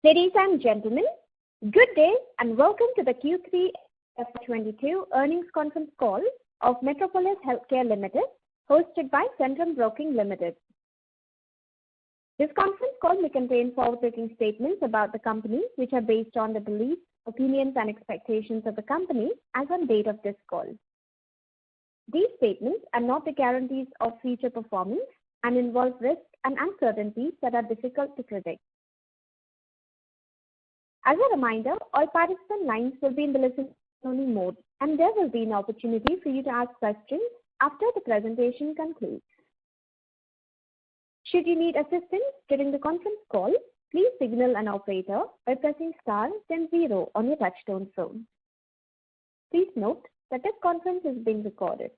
Ladies and gentlemen, good day and welcome to the Q3 FY22 earnings conference call of Metropolis Healthcare Limited, hosted by Centrum Broking Limited. This conference call may contain forward-looking statements about the company which are based on the beliefs, opinions and expectations of the company as on date of this call. These statements are not the guarantees of future performance and involve risks and uncertainties that are difficult to predict. As a reminder, all participant lines will be in the listen-only mode, and there will be an opportunity for you to ask questions after the presentation concludes. Should you need assistance during the conference call, please signal an operator by pressing star then 0 on your touchtone phone. Please note that this conference is being recorded.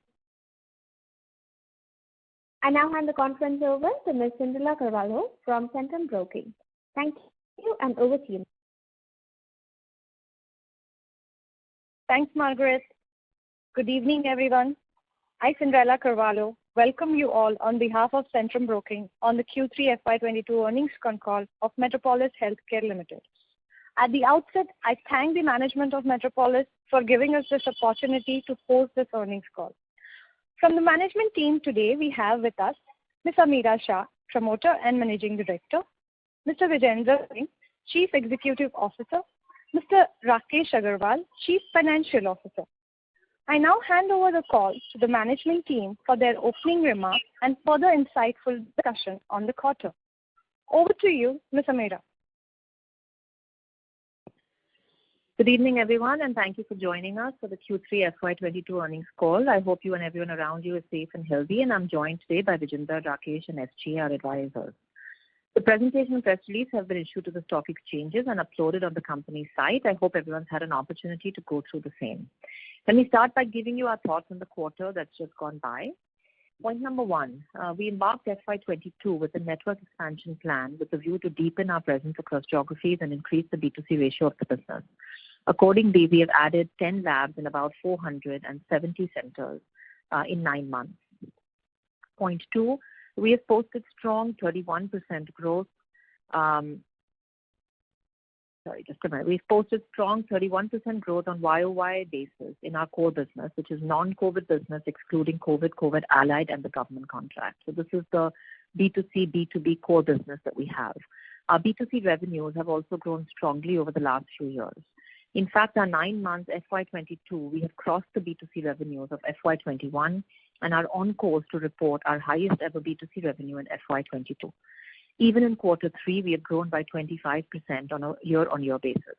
I now hand the conference over to Ms. Cinderella Carvalho from Centrum Broking. Thank you, and over to you. Thanks, Margaret. Good evening, everyone. I, Cinderella Carvalho, welcome you all on behalf of Centrum Broking on the Q3 FY22 earnings Concall of Metropolis Healthcare Limited. At the outset, I thank the management of Metropolis for giving us this opportunity to host this earnings call. From the management team today, we have with us Ms. Ameera Shah, Promoter and Managing Director, Mr. Vijayendra Singh, Chief Executive Officer, Mr. Rakesh Agarwal, Chief Financial Officer. I now hand over the call to the management team for their opening remarks and further insightful discussion on the quarter. Over to you, Ms. Ameera. Good evening, everyone, and thank you for joining us for the Q3 FY22 earnings call. I hope you and everyone around you is safe and healthy, and I'm joined today by Vijayendra, Rakesh, and SG, our advisors. The presentation and press release have been issued to the stock exchanges and uploaded on the company's site. I hope everyone's had an opportunity to go through the same. Let me start by giving you our thoughts on the quarter that's just gone by. Point number 1, we embarked FY22 with a network expansion plan with a view to deepen our presence across geographies and increase the B2C ratio of the business. Accordingly, we have added 10 labs in about 470 centers in 9 months. Point 2, we have posted strong 31% growth. We've posted strong 31% growth on YOY basis in our core business, which is non-COVID business, excluding COVID, COVID allied, and the government contract. So this is the B2C, B2B core business that we have. Our B2C revenues have also grown strongly over the last few years. In fact, our 9 months FY22, we have crossed the B2C revenues of FY21 and are on course to report our highest ever B2C revenue in FY22. Even in quarter 3, we have grown by 25% on a year-on-year basis.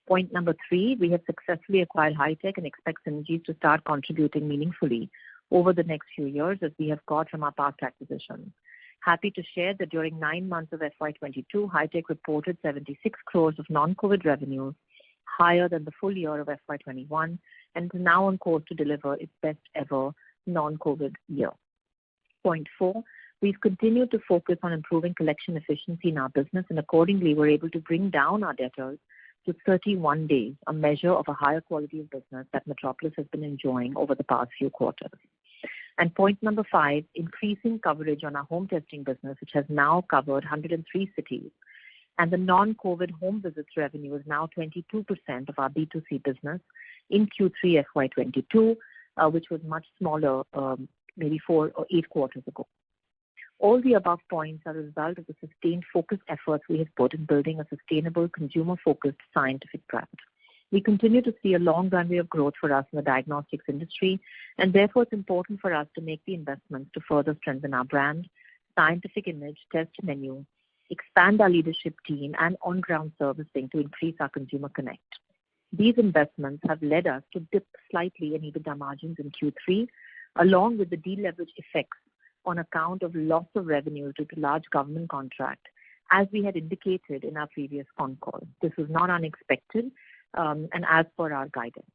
Point number 3, we have successfully acquired Hitech and expect synergies to start contributing meaningfully over the next few years as we have got from our past acquisitions. Happy to share that during 9 months of FY22, Hitech reported 76 crores of non-COVID revenues, higher than the full year of FY21, and is now on course to deliver its best ever non-COVID year. Point 4, we've continued to focus on improving collection efficiency in our business, and accordingly we're able to bring down our debtors to 31 days, a measure of a higher quality of business that Metropolis has been enjoying over the past few quarters. And point number 5, increasing coverage on our home testing business, which has now covered 103 cities. And the non-COVID home visits revenue is now 22% of our B2C business in Q3 FY22, which was much smaller maybe 4 or 8 quarters ago. All the above points are a result of the sustained focused efforts we have put in building a sustainable, consumer-focused scientific brand. We continue to see a long runway of growth for us in the diagnostics industry, and therefore it's important for us to make the investments to further strengthen our brand, scientific image, test menu, expand our leadership team, and on-ground servicing to increase our consumer connect. These investments have led us to dip slightly in EBITDA margins in Q3, along with the deleverage effects on account of loss of revenue due to large government contract, as we had indicated in our previous Concall. This was not unexpected and as per our guidance.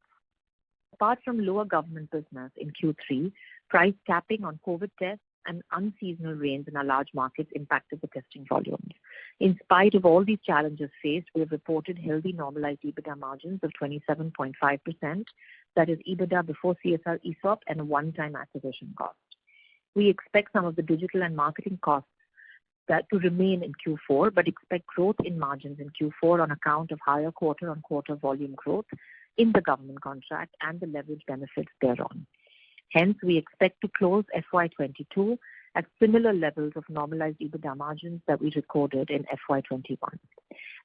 Apart from lower government business in Q3, price capping on COVID tests and unseasonal rains in our large markets impacted the testing volumes. In spite of all these challenges faced, we have reported healthy normalized EBITDA margins of 27.5%, that is EBITDA before CSR ESOP and a one-time acquisition cost. We expect some of the digital and marketing costs that to remain in Q4, but expect growth in margins in Q4 on account of higher quarter-on-quarter volume growth in the government contract and the leverage benefits thereon. Hence, we expect to close FY22 at similar levels of normalized EBITDA margins that we recorded in FY21.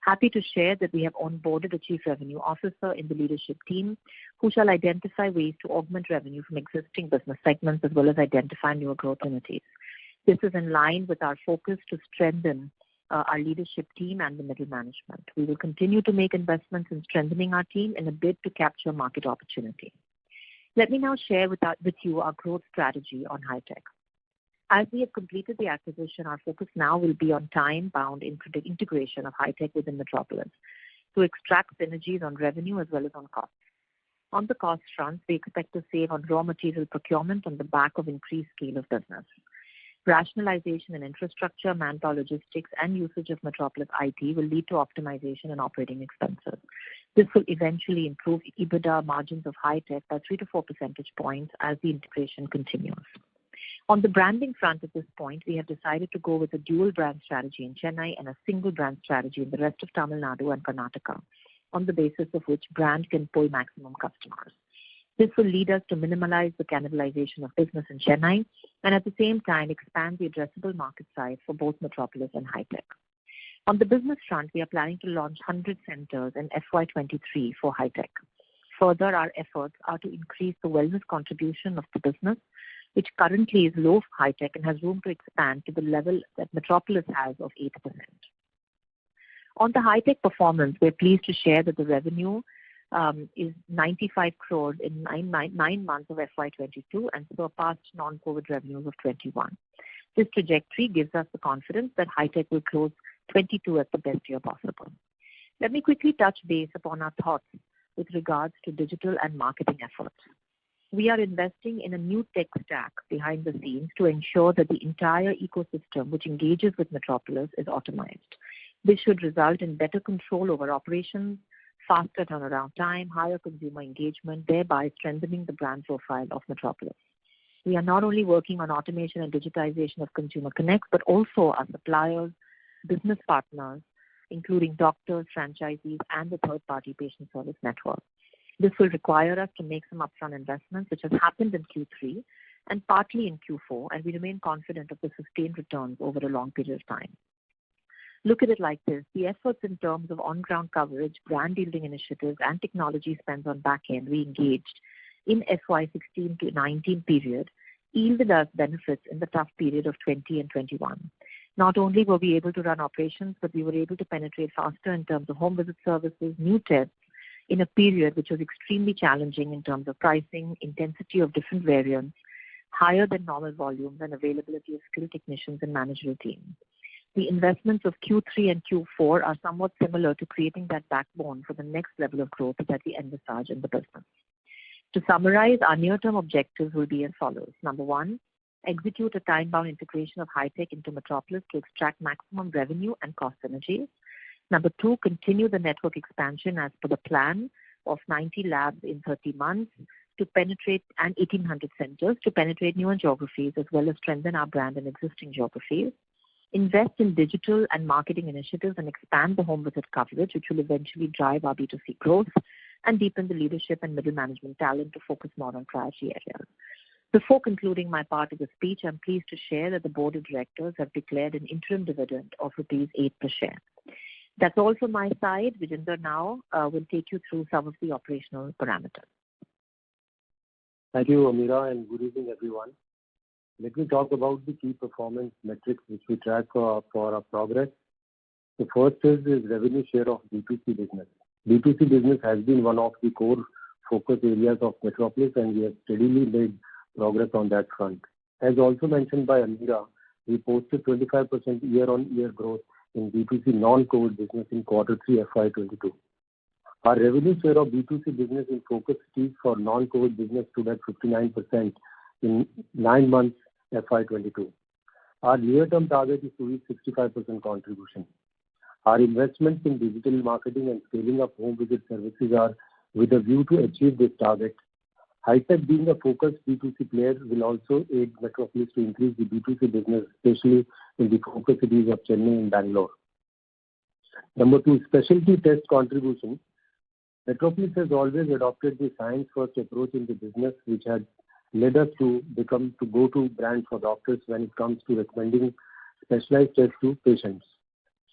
Happy to share that we have onboarded a Chief Revenue Officer in the leadership team who shall identify ways to augment revenue from existing business segments as well as identify newer growth opportunities. This is in line with our focus to strengthen our leadership team and the middle management. We will continue to make investments in strengthening our team in a bid to capture market opportunity. Let me now share with you our growth strategy on high-tech. As we have completed the acquisition, our focus now will be on time-bound integration of high-tech within Metropolis to extract synergies on revenue as well as on costs. On the cost front, we expect to save on raw material procurement on the back of increased scale of business. Rationalization in infrastructure, manpower, logistics, and usage of Metropolis IT will lead to optimization in operating expenses. This will eventually improve EBITDA margins of high-tech by 3 to 4 percentage points as the integration continues. On the branding front at this point, we have decided to go with a dual brand strategy in Chennai and a single brand strategy in the rest of Tamil Nadu and Karnataka, on the basis of which brand can pull maximum customers. This will lead us to minimize the cannibalization of business in Chennai and at the same time expand the addressable market size for both Metropolis and high-tech. On the business front, we are planning to launch 100 centers in FY23 for high-tech. Further, our efforts are to increase the wellness contribution of the business, which currently is low for high-tech and has room to expand to the level that Metropolis has of 8%. On the high-tech performance, we're pleased to share that the revenue is 95 crores in 9 months of FY22 and surpassed non-COVID revenues of 21. This trajectory gives us the confidence that high-tech will close 22 as the best year possible. Let me quickly touch base upon our thoughts with regards to digital and marketing efforts. We are investing in a new tech stack behind the scenes to ensure that the entire ecosystem which engages with Metropolis is optimized. This should result in better control over operations, faster turnaround time, higher consumer engagement, thereby strengthening the brand profile of Metropolis. We are not only working on automation and digitization of consumer connects, but also our suppliers, business partners, including doctors, franchisees, and the third-party patient service network. This will require us to make some upfront investments, which has happened in Q3 and partly in Q4, and we remain confident of the sustained returns over a long period of time. Look at it like this. The efforts in terms of on-ground coverage, brand building initiatives, and technology spends on back-end we engaged in FY16 to 19 period yielded us benefits in the tough period of 20 and 21. Not only were we able to run operations, but we were able to penetrate faster in terms of home visit services, new tests, in a period which was extremely challenging in terms of pricing, intensity of different variants, higher than normal volumes, and availability of skilled technicians and managerial teams. The investments of Q3 and Q4 are somewhat similar to creating that backbone for the next level of growth that we envisage in the business. To summarize, our near-term objectives will be as follows. Number one, execute a time-bound integration of high-tech into Metropolis to extract maximum revenue and cost synergies. Number two, continue the network expansion as per the plan of 90 labs in 30 months to penetrate and 1,800 centers to penetrate newer geographies as well as strengthen our brand in existing geographies. Invest in digital and marketing initiatives and expand the home visit coverage, which will eventually drive our B2C growth, and deepen the leadership and middle management talent to focus more on priority areas. Before concluding my part of the speech, I'm pleased to share that the Board of Directors have declared an interim dividend of Rs 8 per share. That's all from my side. Vijender now will take you through some of the operational parameters. Thank you, Ameera, and good evening, everyone. Let me talk about the key performance metrics which we track for our progress. The first is revenue share of B2C business. B2C business has been one of the core focus areas of Metropolis, and we have steadily made progress on that front. As also mentioned by Ameera, we posted 25% year-on-year growth in B2C non-COVID business in Q3 FY22. Our revenue share of B2C business in focus cities for non-COVID business stood at 59% in 9 months FY22. Our near-term target is to reach 65% contribution. Our investments in digital marketing and scaling up home visit services are with a view to achieve this target. High-tech being a focused B2C player will also aid Metropolis to increase the B2C business, especially in the focus cities of Chennai and Bangalore. Number 2, specialty test contribution. Metropolis has always adopted the science-first approach in the business, which has led us to become the go-to brand for doctors when it comes to recommending specialized tests to patients.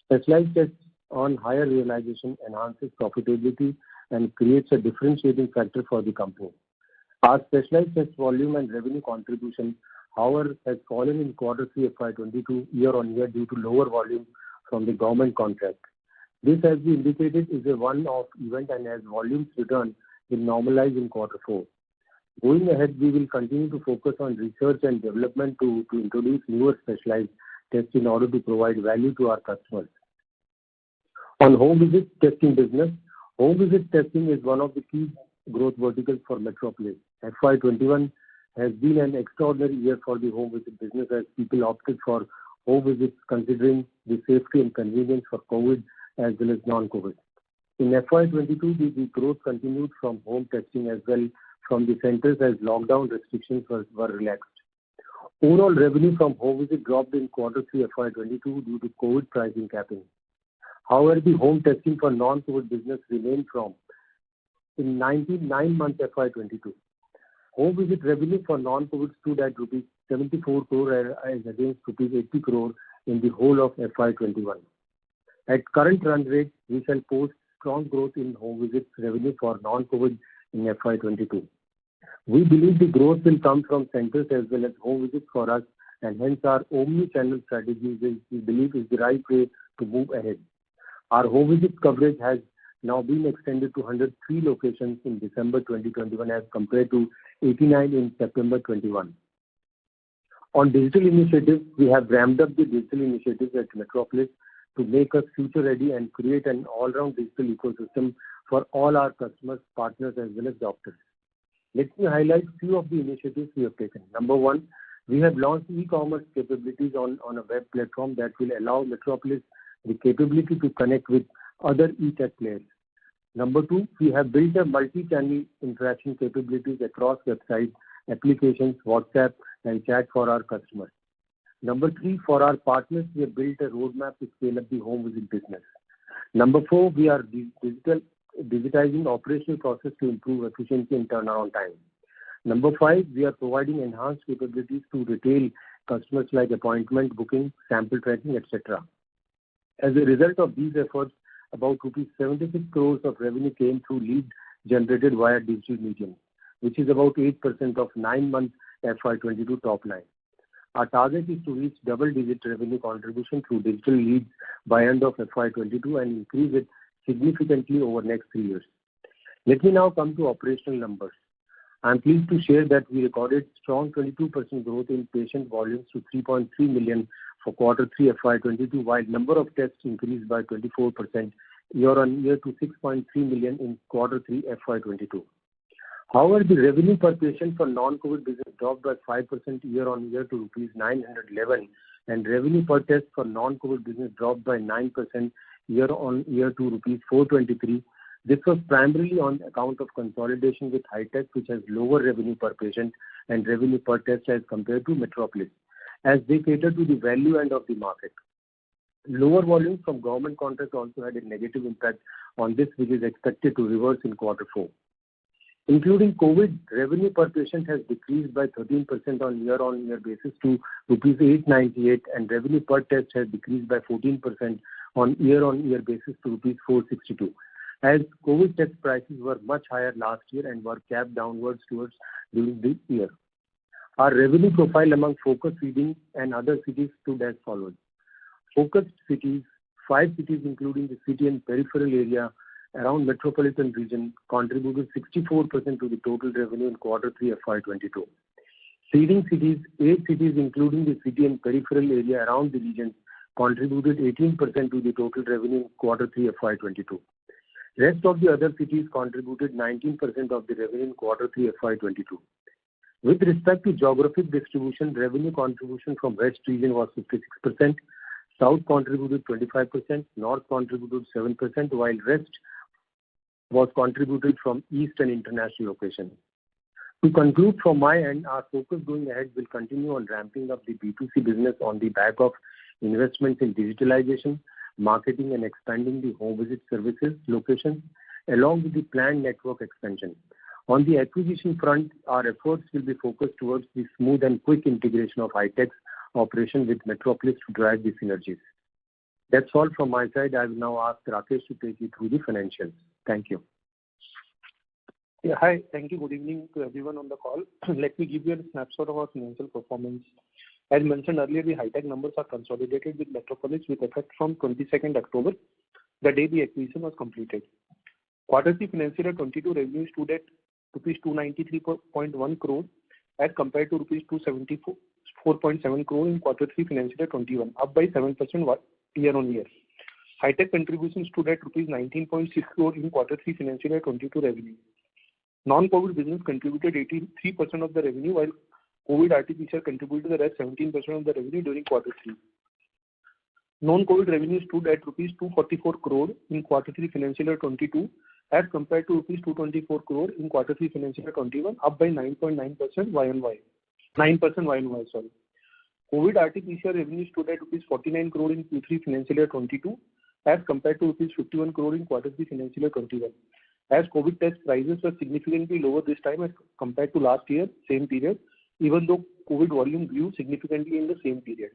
Specialized tests on higher realization enhances profitability and creates a differentiating factor for the company. Our specialized test volume and revenue contribution, however, has fallen in Q3 FY22 year-on-year due to lower volume from the government contract. This, as we indicated, is a one-off event, and as volumes return, will normalize in Q4. Going ahead, we will continue to focus on research and development to introduce newer specialized tests in order to provide value to our customers. On home visit testing business, home visit testing is one of the key growth verticals for Metropolis. FY21 has been an extraordinary year for the home visit business as people opted for home visits considering the safety and convenience for COVID as well as non-COVID. In FY22, the growth continued from home testing as well from the centers as lockdown restrictions were relaxed. Overall revenue from home visit dropped in Q3 FY22 due to COVID pricing capping. However, the home testing for non-COVID business remained firm in 9 months FY22. Home visit revenue for non-COVID stood at rupees 74 crore as against rupees 80 crore in the whole of FY21. At current run rate, we shall post strong growth in home visits revenue for non-COVID in FY22. We believe the growth will come from centers as well as home visits for us, and hence our omni-channel strategy we believe is the right way to move ahead. Our home visit coverage has now been extended to 103 locations in December 2021 as compared to 89 in September 21. On digital initiatives, we have ramped up the digital initiatives at Metropolis to make us future ready and create an all-round digital ecosystem for all our customers, partners as well as doctors. Let me highlight few of the initiatives we have taken. Number 1, we have launched e-commerce capabilities on a web platform that will allow Metropolis the capability to connect with other e-tech players. Number 2, we have built a multi-channel interaction capabilities across websites, applications, WhatsApp and chat for our customers. Number 3, for our partners, we have built a roadmap to scale up the home visit business. Number 4, we are digitizing operational process to improve efficiency and turnaround time. Number 5, we are providing enhanced capabilities to retail customers like appointment booking, sample tracking, etc. As a result of these efforts, about rupees 76 crores of revenue came through leads generated via digital medium, which is about 8% of 9 months FY22 top line. Our target is to reach double-digit revenue contribution through digital leads by end of FY22 and increase it significantly over next 3 years. Let me now come to operational numbers. I am pleased to share that we recorded strong 22% growth in patient volumes to 3.3 million for Q3 FY22, while number of tests increased by 24% year-on-year to 6.3 million in Q3 FY22. However, the revenue per patient for non-COVID business dropped by 5% year-on-year to rupees 911, and revenue per test for non-COVID business dropped by 9% year-on-year to rupees 423. This was primarily on account of consolidation with High-Tech, which has lower revenue per patient and revenue per test as compared to Metropolis, as they cater to the value end of the market. Lower volumes from government contracts also had a negative impact on this, which is expected to reverse in Q4. Including COVID, revenue per patient has decreased by 13% on year-on-year basis to rupees 898, and revenue per test has decreased by 14% on year-on-year basis to rupees 462. As COVID test prices were much higher last year and were capped downwards during this year. Our revenue profile among focus cities and other cities stood as follows. Focused cities, 5 cities including the city and peripheral area around metropolitan region contributed 64% to the total revenue in Q3 FY22. Seeding cities, 8 cities including the city and peripheral area around the region contributed 18% to the total revenue in Q3 FY22. Rest of the other cities contributed 19% of the revenue in Q3 FY22. With respect to geographic distribution, revenue contribution from West region was 56%, South contributed 25%, North contributed 7%, while rest was contributed from East and international locations. To conclude from my end, our focus going ahead will continue on ramping up the B2C business on the back of investments in digitalization, marketing and expanding the home visit services locations, along with the planned network expansion. On the acquisition front, our efforts will be focused towards the smooth and quick integration of Hitech's operation with Metropolis to drive the synergies. That's all from my side. I will now ask Rakesh to take you through the financials. Thank you. Yeah, hi. Thank you. Good evening to everyone on the call. Let me give you a snapshot of our financial performance. As mentioned earlier, the Hitech numbers are consolidated with Metropolis with effect from 22nd October, the day the acquisition was completed. Quarter 3 financial year 22 revenue stood at rupees 293.1 crore as compared to rupees 274.7 crore in quarter 3 financial year 21, up by 7% year on year. Hitech contributions stood at rupees 19.6 crore in quarter 3 financial year 22 revenue. Non-COVID business contributed 83% of the revenue, while COVID RT-PCR contributed the rest 17% of the revenue during quarter 3. Non-COVID revenue stood at rupees 244 crore in quarter 3 financial year 22 as compared to rupees 224 crore in quarter 3 financial year 21, up by 9.9% Y-on-Y. 9% Y-on-Y, sorry. COVID RT-PCR revenue stood at rupees 49 crore in Q3 financial year 22 as compared to rupees 51 crore in quarter 3 financial year 21. As COVID test prices were significantly lower this time as compared to last year, same period, even though COVID volume grew significantly in the same period.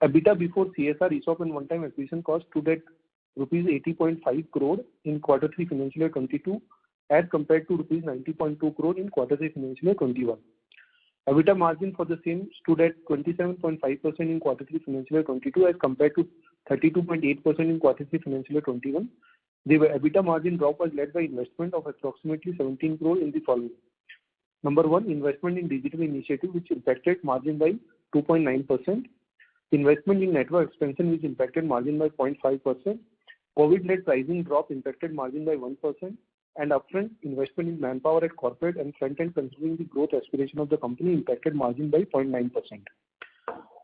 EBITDA before CSR, ESOP and one-time acquisition cost stood at rupees 80.5 crore in quarter 3 financial year 22 as compared to rupees 90.2 crore in quarter 3 financial year 21. EBITDA margin for the same stood at 27.5% in quarter 3 financial year 22 as compared to 32.8% in quarter 3 financial year 21. The EBITDA margin drop was led by investment of approximately 17 crore in the following. Number one, investment in digital initiative which impacted margin by 2.9%. Investment in network expansion which impacted margin by 0.5%. COVID-led pricing drop impacted margin by 1%. And upfront investment in manpower at corporate and front-end considering the growth aspiration of the company impacted margin by 0.9%.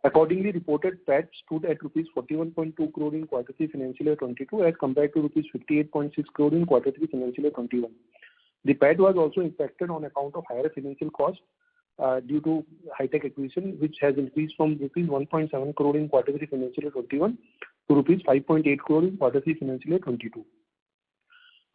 Accordingly, reported PAT stood at rupees 41.2 crore in quarter 3 financial year 22 as compared to rupees 58.6 crore in quarter 3 financial year 21. The PAT was also impacted on account of higher financial costs due to Hitech acquisition, which has increased from rupees 1.7 crore in quarter 3 financial year 21 to rupees 5.8 crore in quarter 3 financial year 22.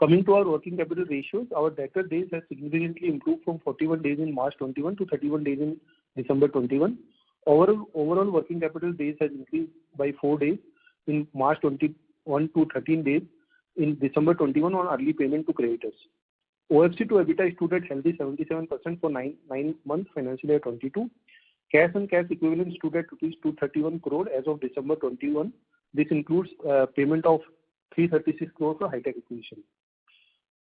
Coming to our working capital ratios, our debtor days has significantly improved from 41 days in March 21 to 31 days in December 21. Overall working capital days has increased by 4 days in March 21 to 13 days in December 21 on early payment to creditors. OFC to EBITDA stood at healthy 77% for 9 months financial year 22. Cash and cash equivalents stood at rupees 231 crore as of December 21. This includes payment of 336 crore for Hitech acquisition.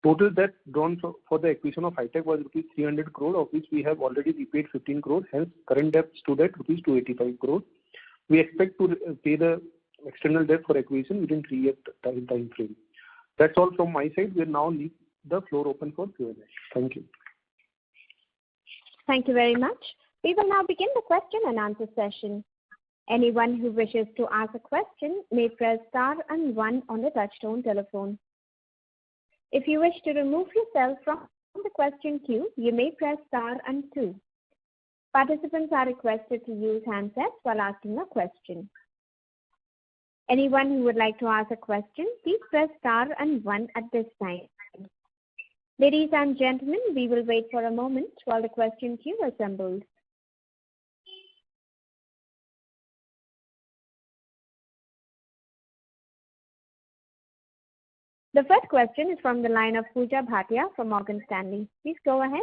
Total debt drawn for the acquisition of Hitech was rupees 300 crore, of which we have already repaid 15 crore. Hence, current debt stood at rupees 285 crore. We expect to pay the external debt for acquisition within 3 years time frame. That's all from my side. We'll now leave the floor open for Q&A. Thank you. Thank you very much. We will now begin the question and answer session. Anyone who wishes to ask a question may press star and 1 on the touchtone telephone. If you wish to remove yourself from the question queue, you may press star and 2. Participants are requested to use handsets while asking a question. Anyone who would like to ask a question, please press star and 1 at this time. Ladies and gentlemen, we will wait for a moment while the question queue assembles. The first question is from the line of Pooja Bhatia from Morgan Stanley. Please go ahead.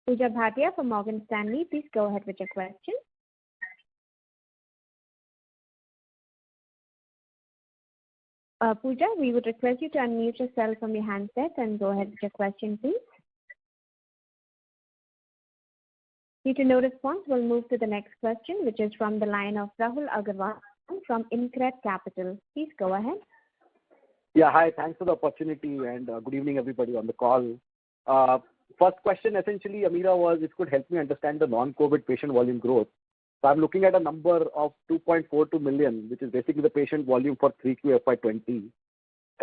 Pooja Bhatia from Morgan Stanley, please go ahead with your question. Pooja, we would request you to unmute yourself from your handset and go ahead with your question, please. Due to no response, we'll move to the next question, which is from the line of Rahul Agarwal from InCred Capital. Please go ahead. Yeah, hi. Thanks for the opportunity and good evening, everybody on the call. First question, essentially, Ameera, was if you could help me understand the non-COVID patient volume growth. So I'm looking at a number of 2.42 million, which is basically the patient volume for 3Q FY20.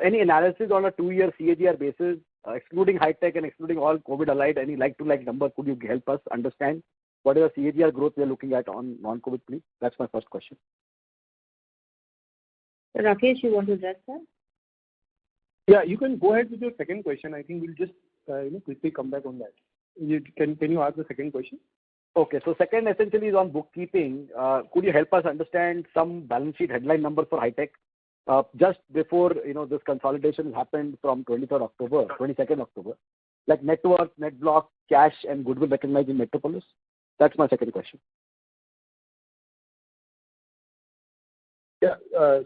Any analysis on a 2-year CAGR basis, excluding high tech and excluding all COVID allied, any like-to-like number, could you help us understand what is the CAGR growth we are looking at on non-COVID, please? That's my first question. Rakesh, you want to address that? Yeah, you can go ahead with your second question. I think we'll just quickly come back on that. Can you ask the second question? Okay, so second essentially is on bookkeeping. Could you help us understand some balance sheet headline number for high tech? Just before this consolidation happened from 22nd October, like net worth, net block, cash, and goodwill recognized in Metropolis. That's my second question. Yeah,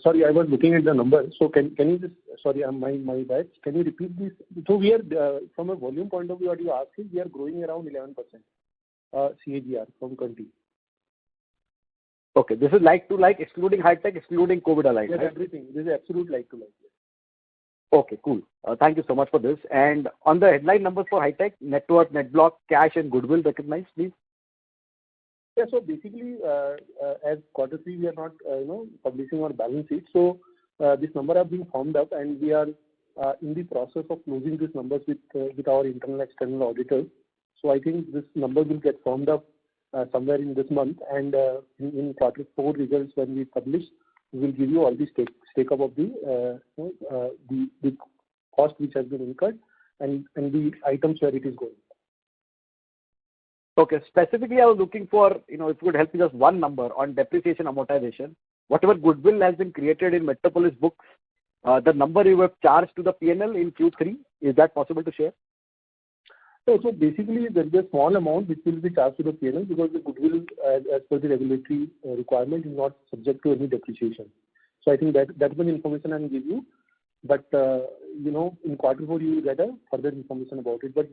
sorry, I was looking at the numbers. So can you just, sorry, my bad. Can you repeat this? So we are, from a volume point of view, what you asked is we are growing around 11% CAGR from 20. Okay, this is like-to-like, excluding high tech, excluding COVID allied. Yes, right? everything. This is absolute like-to-like. Okay, cool. Thank you so much for this. And on the headline numbers for high tech, net worth, net block, cash, and goodwill recognized, please. Yeah, so basically, as quarter 3, we are not, publishing our balance sheet. So this number have been formed up, and we are in the process of closing these numbers with our internal external auditors. So I think this number will get formed up somewhere in this month, and in quarter 4 results when we publish, we will give you all the take-up of the cost which has been incurred and the items where it is going. Okay, specifically I was looking for, if you could help me just one number on depreciation amortization. Whatever goodwill has been created in Metropolis books, the number you have charged to the P&L in Q3, is that possible to share? So basically, there is a small amount which will be charged to the P&L because the goodwill, as per the regulatory requirement, is not subject to any depreciation. So I think that's the information I can give you. But in quarter 4 you will get a further information about it. But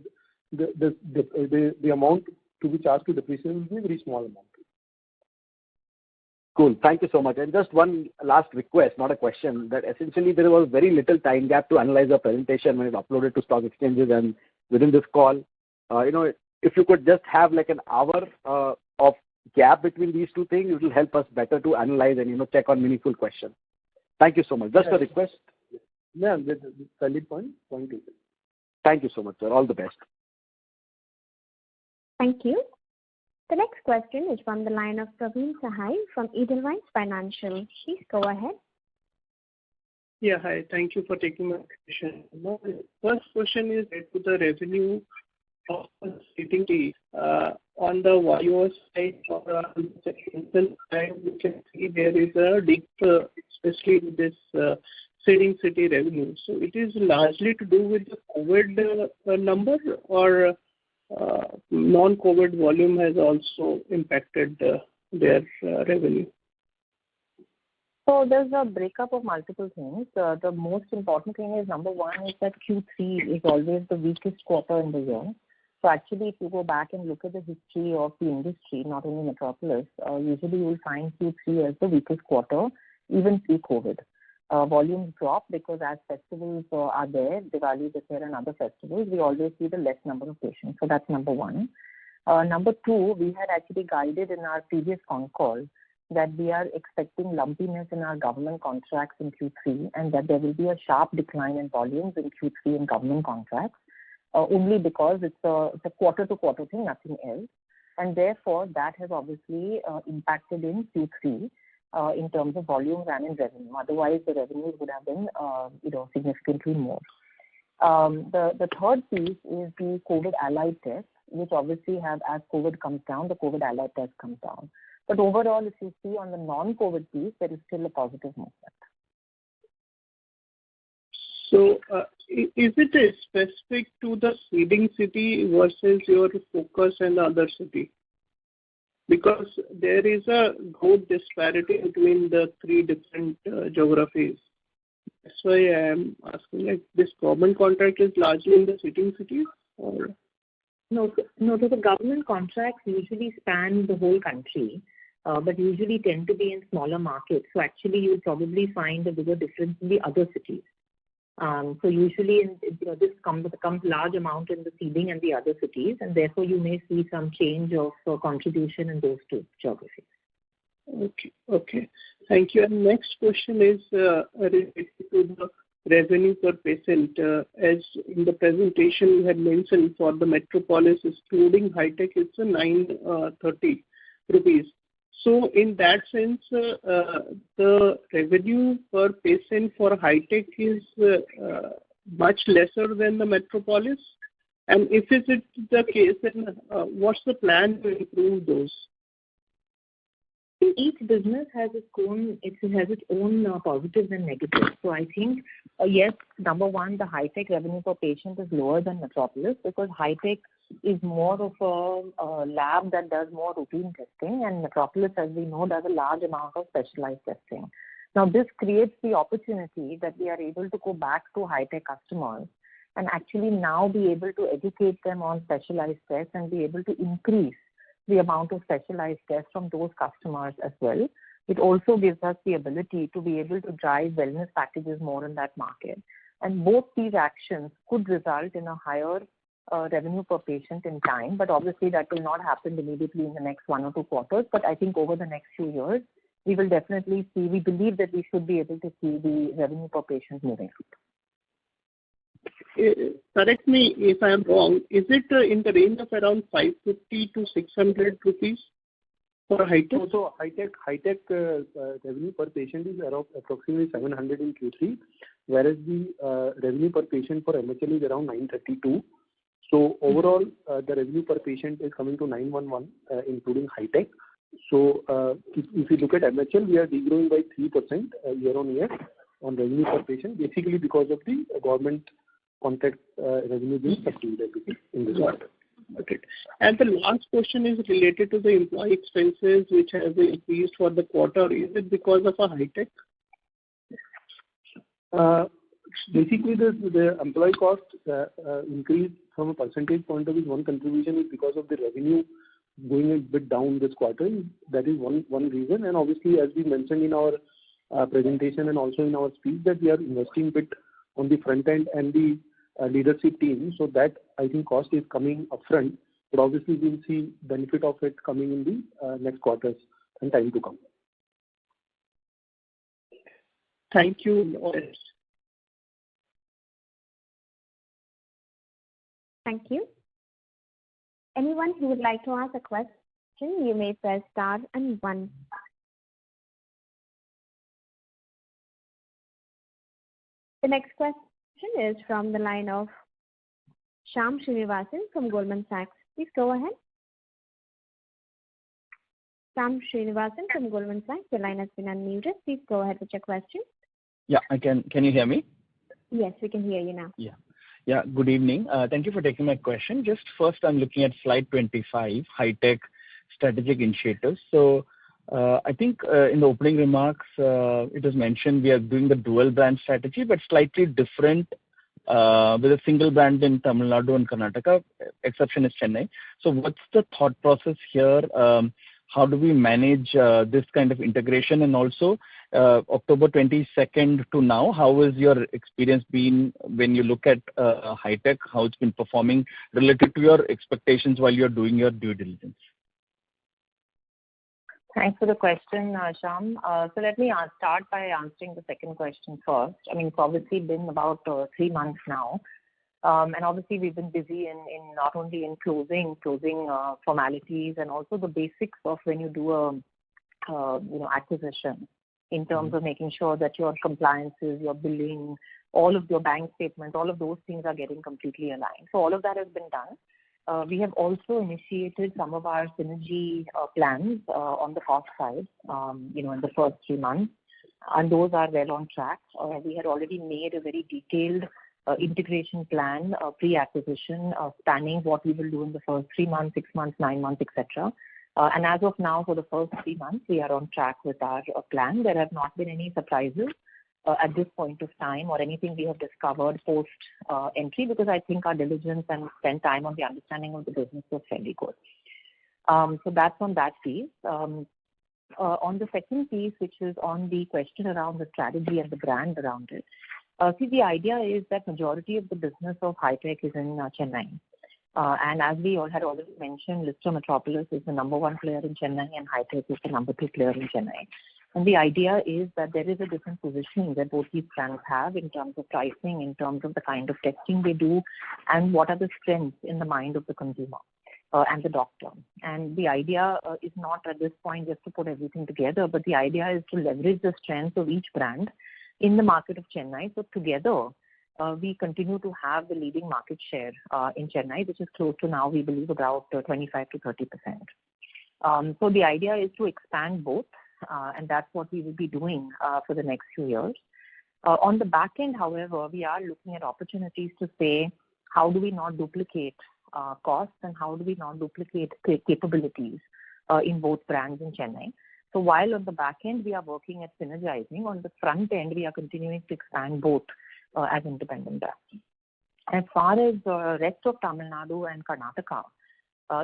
the amount to be charged to depreciation will be a very small amount. Cool. Thank you so much. And just one last request, not a question, that essentially there was very little time gap to analyze the presentation when it uploaded to stock exchanges and within this call. If you could just have like an hour of gap between these two things, it will help us better to analyze and check on meaningful questions. Thank you so much. Just a request. Yeah, that's a valid point taken. Thank you so much, sir. All the best. Thank you. The next question is from the line of Praveen Sahai from Edelweiss Financial. Please go ahead. Yeah, hi. Thank you for taking my question. My first question is to the revenue of the seating fee. On the YOS side or on the Concall side, we can see there is a dip, especially in this seating city revenue. So it is largely to do with the COVID number, or non-COVID volume has also impacted their revenue? So there's a breakup of multiple things. The most important thing is, number one, is that Q3 is always the weakest quarter in the year. So actually, if you go back and look at the history of the industry, not only Metropolis, usually you will find Q3 as the weakest quarter, even pre-COVID. Volumes drop because as festivals are there, Diwali, Dussehra and other festivals, we always see the less number of patients. So that's number one. Number two, we had actually guided in our previous Concall that we are expecting lumpiness in our government contracts in Q3 and that there will be a sharp decline in volumes in Q3 in government contracts, only because it's a quarter-to-quarter thing, nothing else. And therefore, that has obviously impacted in Q3 in terms of volumes and in revenue. Otherwise, the revenues would have been significantly more. The third piece is the COVID allied test, which obviously have, as COVID comes down, the COVID allied test comes down. But overall, if you see on the non-COVID piece, there is still a positive movement. So, is it specific to the seeding city versus your focus and other city? Because there is a growth disparity between the 3 different geographies. That's why I am asking, like, this government contract is largely in the seeding cities, or? No, so the government contracts usually span the whole country, but usually tend to be in smaller markets. So actually, you'll probably find a bigger difference in the other cities. So usually, this becomes large amount in the seeding and the other cities, and therefore you may see some change of contribution in those two geographies. Okay. Thank you. And next question is related to the revenue per patient. As in the presentation you had mentioned for the Metropolis, excluding high-tech, it's a 930 rupees. So in that sense, the revenue per patient for high-tech is much lesser than the Metropolis. And if it is the case, then what's the plan to improve those? Each business has its own positives and negatives. So I think, yes, number one, the high-tech revenue per patient is lower than Metropolis because high-tech is more of a lab that does more routine testing, and Metropolis, as we know, does a large amount of specialized testing. Now, this creates the opportunity that we are able to go back to high-tech customers and actually now be able to educate them on specialized tests and be able to increase the amount of specialized tests from those customers as well. It also gives us the ability to be able to drive wellness packages more in that market. And both these actions could result in a higher revenue per patient in time, but obviously that will not happen immediately in the next 1 or 2 quarters. But I think over the next few years, we will definitely see, we believe that we should be able to see the revenue per patient moving up. Correct me if I am wrong. Is it in the range of around 550 to 600 rupees for high-tech? So high-tech revenue per patient is around approximately 700 in Q3, whereas the revenue per patient for MHL is around 932. So overall, the revenue per patient is coming to 911, including high-tech. So if you look at MHL, we are degrowing by 3% year on year on revenue per patient, basically because of the government contract revenue being subdued in this quarter. Okay. And the last question is related to the employee expenses, which have increased for the quarter. Is it because of a high-tech? Basically, the employee cost increase from a percentage point of view. One contribution is because of the revenue going a bit down this quarter. That is one reason. And obviously, as we mentioned in our presentation and also in our speech, that we are investing a bit on the front end and the leadership team. So that, I think, cost is coming upfront. But obviously, we'll see benefit of it coming in the next quarters and time to come. Thank you. Thank you. Anyone who would like to ask a question, you may press star and 1. The next question is from the line of Shyam Srinivasan from Goldman Sachs. Please go ahead. Shyam Srinivasan from Goldman Sachs, your line has been unmuted. Please go ahead with your question. Yeah, I can. Can you hear me? Yes, we can hear you now. Yeah. Good evening. Thank you for taking my question. Just first, I'm looking at slide 25, high-tech strategic initiatives. So I think in the opening remarks, it was mentioned we are doing the dual brand strategy, but slightly different with a single brand in Tamil Nadu and Karnataka. Exception is Chennai. So what's the thought process here? How do we manage this kind of integration? And also, October 22nd to now, how has your experience been when you look at high-tech, how it's been performing relative to your expectations while you're doing your due diligence? Thanks for the question, Shyam. So let me start by answering the second question first. I mean, it's obviously been about 3 months now. And obviously, we've been busy in not only in closing formalities and also the basics of when you do a acquisition in terms of making sure that your compliances, your billing, all of your bank statements, all of those things are getting completely aligned. So all of that has been done. We have also initiated some of our synergy plans on the cost side, in the first 3 months, and those are well on track. We had already made a very detailed integration plan, pre-acquisition, spanning what we will do in the first 3 months, 6 months, 9 months, etc. And as of now, for the first 3 months, we are on track with our plan. There have not been any surprises at this point of time or anything we have discovered post entry, because I think our diligence and spend time on the understanding of the business was fairly good. So that's on that piece. On the second piece, which is on the question around the strategy and the brand around it. See, the idea is that majority of the business of high-tech is in Chennai. And as we all had already mentioned, Metropolis is the number 1 player in Chennai and high-tech is the number 2 player in Chennai. And the idea is that there is a different positioning that both these brands have in terms of pricing, in terms of the kind of testing they do, and what are the strengths in the mind of the consumer and the doctor. And the idea is not at this point just to put everything together, but the idea is to leverage the strengths of each brand in the market of Chennai. So together, we continue to have the leading market share in Chennai, which is close to now, we believe, about 25 to 30%. So the idea is to expand both. And that's what we will be doing for the next few years. On the back end, however, we are looking at opportunities to say, how do we not duplicate costs and how do we not duplicate capabilities in both brands in Chennai. So while on the back end, we are working at synergizing, on the front end, we are continuing to expand both as independent brands. As far as the rest of Tamil Nadu and Karnataka,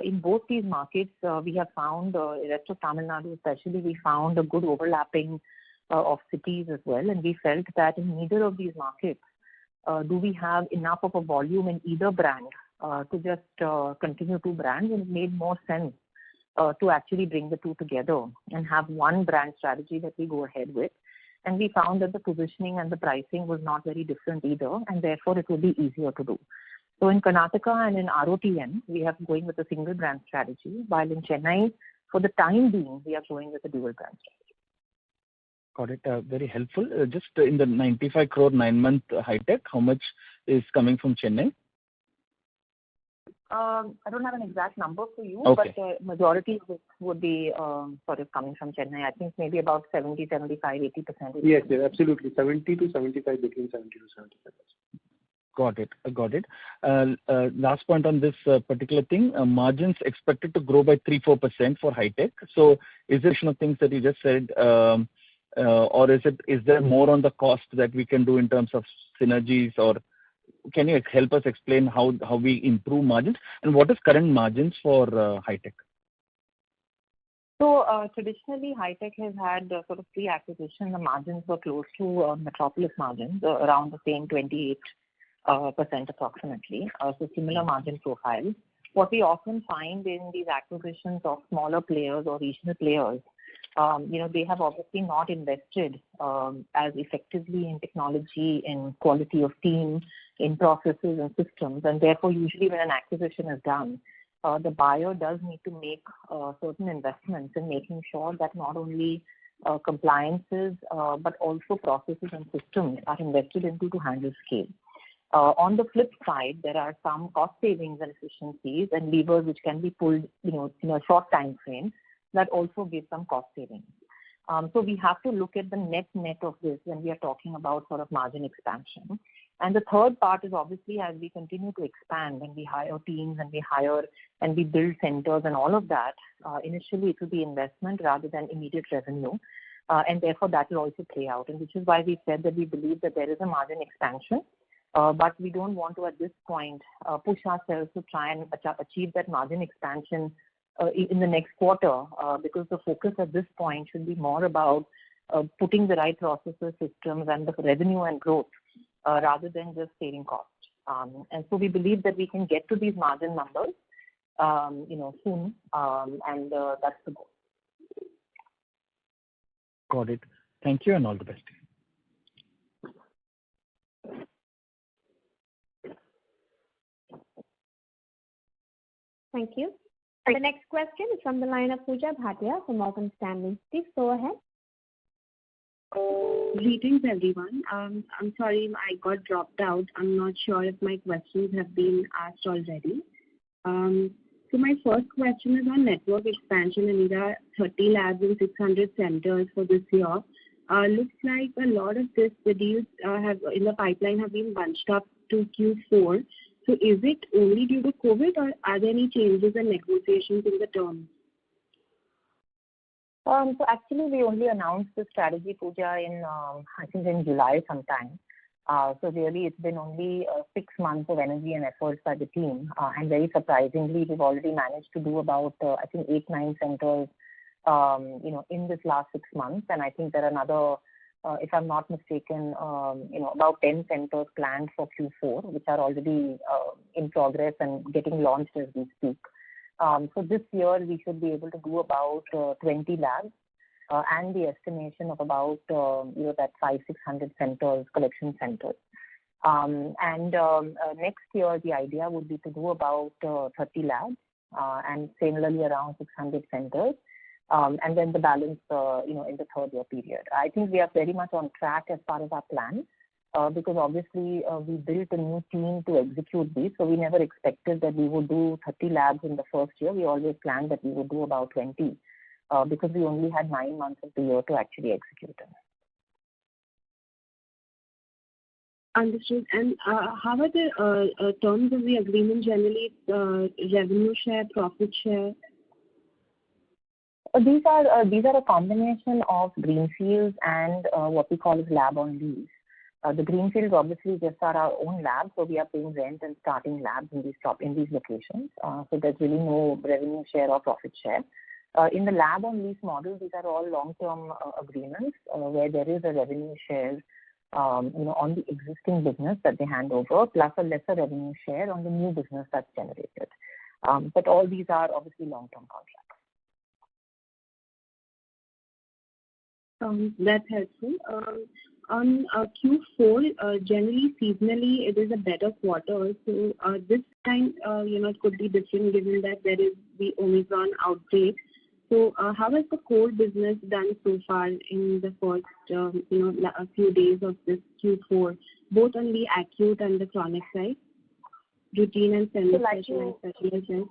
in both these markets, we have found, rest of Tamil Nadu especially, we found a good overlapping of cities as well. And we felt that in neither of these markets do we have enough of a volume in either brand to just continue two brands. And it made more sense to actually bring the two together and have one brand strategy that we go ahead with. And we found that the positioning and the pricing was not very different either, and therefore it would be easier to do. So in Karnataka and in ROTN, we are going with a single brand strategy, while in Chennai, for the time being, we are going with a dual brand strategy. Got it. Very helpful. Just in the 95 crore 9-month high-tech, how much is coming from Chennai? I don't have an exact number for you, okay. But the majority of it would be sort of coming from Chennai. I think maybe about 70, 75, 80%. Yes, absolutely. 70 to 75, between 70 to 75%. Got it. Last point on this particular thing, margins expected to grow by 3-4% for high-tech. So is there additional things that you just said, or is there more on the cost that we can do in terms of synergies, or can you help us explain how we improve margins and what is current margins for high-tech? So traditionally, high-tech has had sort of pre-acquisition. The margins were close to Metropolis margins, around the same 28% approximately. So similar margin profile. What we often find in these acquisitions of smaller players or regional players, they have obviously not invested as effectively in technology, in quality of team, in processes and systems, and therefore usually when an acquisition is done, the buyer does need to make certain investments in making sure that not only compliances but also processes and systems are invested into to handle scale. On the flip side, there are some cost savings and efficiencies and levers which can be pulled, in a short time frame that also give some cost savings. So we have to look at the net of this when we are talking about sort of margin expansion. And the third part is obviously as we continue to expand and we hire teams and we build centers and all of that, initially it will be investment rather than immediate revenue. And therefore that will also play out. And which is why we said that we believe that there is a margin expansion. But we don't want to at this point push ourselves to try and achieve that margin expansion in the next quarter because the focus at this point should be more about putting the right processes, systems and the revenue and growth rather than just saving cost. And so we believe that we can get to these margin numbers soon and that's the goal. Got it. Thank you and all the best. Thank you. The next question is from the line of Pooja Bhatia from Morgan Stanley. Please go ahead. Greetings, everyone. I'm sorry I got dropped out. I'm not sure if my questions have been asked already. So my first question is on network expansion, and there are 30 labs and 600 centers for this year. Looks like a lot of this, the deals have in the pipeline have been bunched up to Q4. So is it only due to COVID or are there any changes in negotiations in the terms? So actually we only announced the strategy, Pooja, in July sometime. So really it's been only 6 months of energy and efforts by the team. And very surprisingly, we've already managed to do about 8-9 centers, in this last 6 months. And I think there are another, if I'm not mistaken, about 10 centers planned for Q4, which are already in progress and getting launched as we speak. So this year we should be able to do about 20 labs. and the estimation of about that 500-600 centers, collection centers. Next year, the idea would be to do about 30 labs and similarly around 600 centers, and then the balance, in the third year period. I think we are very much on track as part of our plan because obviously we built a new team to execute these, so we never expected that we would do 30 labs in the first year. We always planned that we would do about 20 because we only had 9 months of the year to actually execute them. Understood. And how are the terms of the agreement generally? Revenue share, profit share? These are a combination of greenfields and what we call as lab on lease. The greenfields obviously just are our own labs, so we are paying rent and starting labs in these locations. So there's really no revenue share or profit share. In the lab on lease model, these are all long-term agreements where there is a revenue share on the existing business that they hand over, plus a lesser revenue share on the new business that's generated. But all these are obviously long-term contracts. That's helpful. On Q4, generally seasonally, it is a better quarter. So this time, it could be different given that there is the Omicron outbreak. So how has the core business done so far in the first, a few days of this Q4, both on the acute and the chronic side, routine and semi-special and specialized?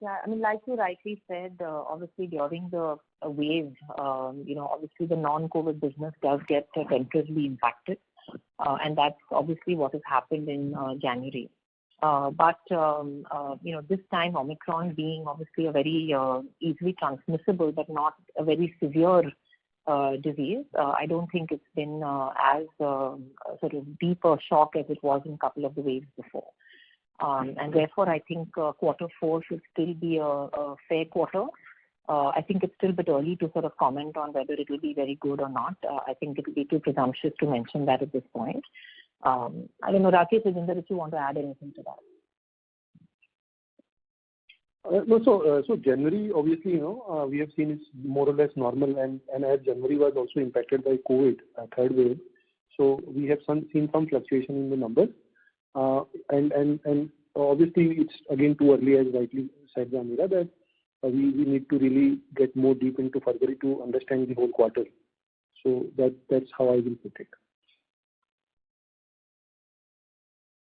Yeah, I mean, like you rightly said, obviously during the wave, obviously the non-COVID business does get temporarily impacted, and that's obviously what has happened in January. But this time Omicron being obviously a very easily transmissible but not a very severe disease, I don't think it's been as sort of deep a shock as it was in a couple of the waves before. And therefore, I think quarter 4 should still be a fair quarter. I think it's still a bit early to sort of comment on whether it will be very good or not. I think it would be too presumptuous to mention that at this point. I don't know, Rakesh, Rajinder, if you want to add anything to that. No, so January, obviously, we have seen it's more or less normal, and as January was also impacted by COVID, third wave, so we have seen some fluctuation in the numbers. And obviously it's again too early, as rightly said Amira, that we need to really get more deep into February to understand the whole quarter. So that's how I will put it.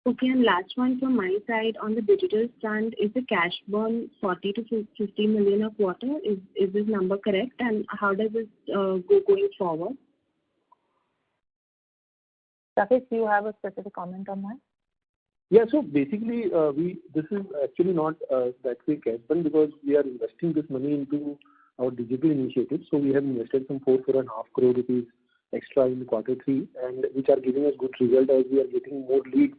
Okay, and last one from my side on the digital front, is the cash burn 40 to 50 million a quarter? Is this number correct? And how does this go going forward? Rakesh, do you have a specific comment on that? Yeah, so basically, this is actually not that way cash burn because we are investing this money into our digital initiatives. So we have invested some 4.5 crore rupees extra in quarter 3, and which are giving us good result as we are getting more leads.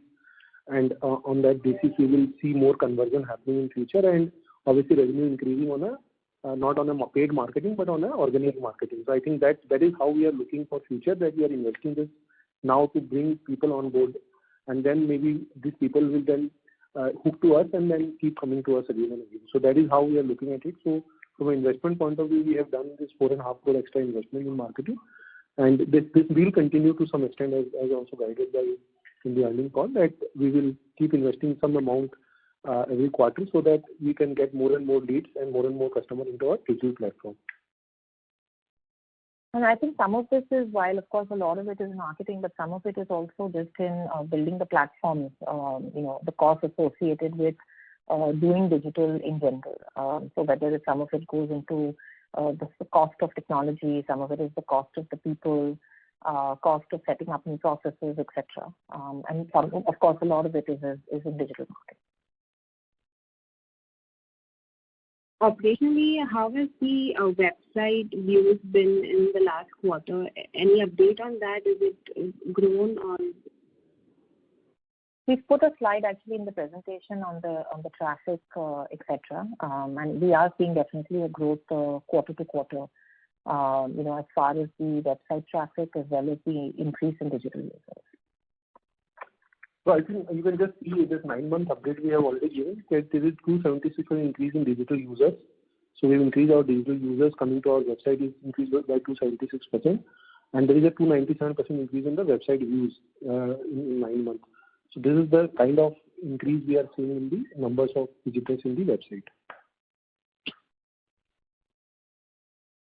And on that basis, we will see more conversion happening in future, and obviously revenue increasing on not on a paid marketing but on a organic marketing. So I think that is how we are looking for future, that we are investing this now to bring people on board, and then maybe these people will then hook to us and then keep coming to us again and again. So that is how we are looking at it. So from an investment point of view, we have done this 4.5 crore extra investment in marketing, and this will continue to some extent as also guided by in the earnings call, that we will keep investing some amount every quarter so that we can get more and more leads and more customers into our digital platform. And I think some of this is, while of course a lot of it is marketing, but some of it is also just in building the platforms, the cost associated with doing digital in general. So whether some of it goes into the cost of technology, some of it is the cost of the people, cost of setting up new processes, etc. And of course, a lot of it is in digital marketing. Operationally, how has the website views been in the last quarter? Any update on that? Is it grown or? We've put a slide actually in the presentation on the traffic, etc. And we are seeing definitely a growth quarter to quarter. As far as the website traffic as well as the increase in digital users. So I think you can just see this 9-month update we have already given, that there is 276% increase in digital users. So we've increased our digital users coming to our website is increased by 276%, and there is a 297% increase in the website views in 9 months. So this is the kind of increase we are seeing in the numbers of visitors in the website.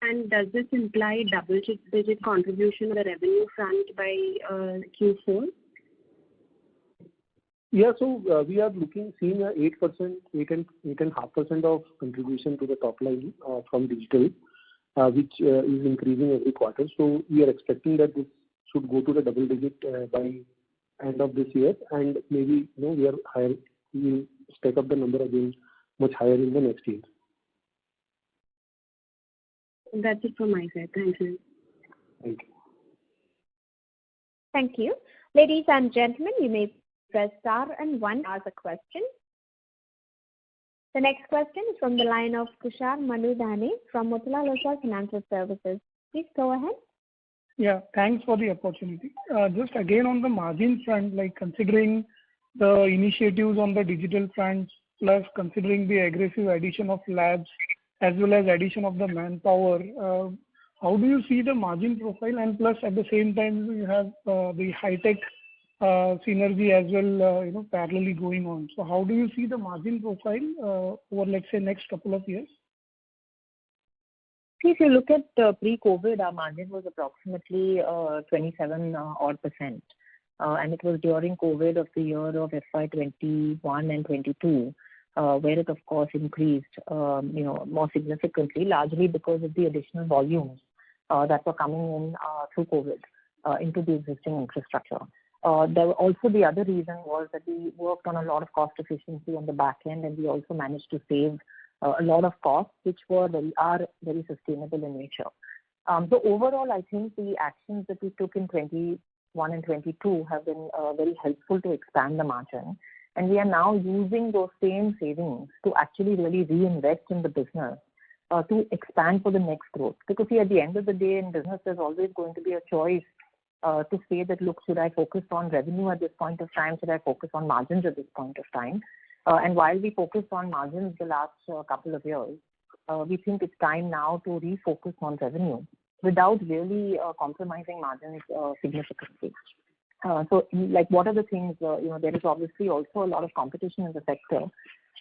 And does this imply double-digit contribution on the revenue front by Q4? Yeah, so we are seeing a 8.5% of contribution to the top line from digital, which is increasing every quarter. So we are expecting that this should go to the double digit by end of this year, and maybe we will stack up the number again much higher in the next year. That's it from my side. Thank you. Thank you. Thank you. Ladies and gentlemen, you may press star and one to ask a question. The next question is from the line of Tushar Manudhane from Motilal Oswal Financial Services. Please go ahead. Yeah, thanks for the opportunity. Just again on the margin front, like considering the initiatives on the digital front, plus considering the aggressive addition of labs as well as addition of the manpower, how do you see the margin profile? And plus at the same time you have the high-tech synergy as well, parallelly going on. So how do you see the margin profile over, let's say, next couple of years? See, if you look at pre-COVID, our margin was approximately 27 odd percent. And it was during COVID of the year of FY21 and 22, where it of course increased, more significantly, largely because of the additional volumes that were coming in through COVID into the existing infrastructure. There also the other reason was that we worked on a lot of cost efficiency on the back end, and we also managed to save a lot of costs, which are very sustainable in nature. So overall, I think the actions that we took in 21 and 22 have been very helpful to expand the margin. And we are now using those same savings to actually really reinvest in the business to expand for the next growth. Because at the end of the day in business, there's always going to be a choice to say that, look, should I focus on revenue at this point of time? Should I focus on margins at this point of time? And while we focused on margins the last couple of years, we think it's time now to refocus on revenue without really compromising margins significantly. So, like, what are the things? There is obviously also a lot of competition in the sector,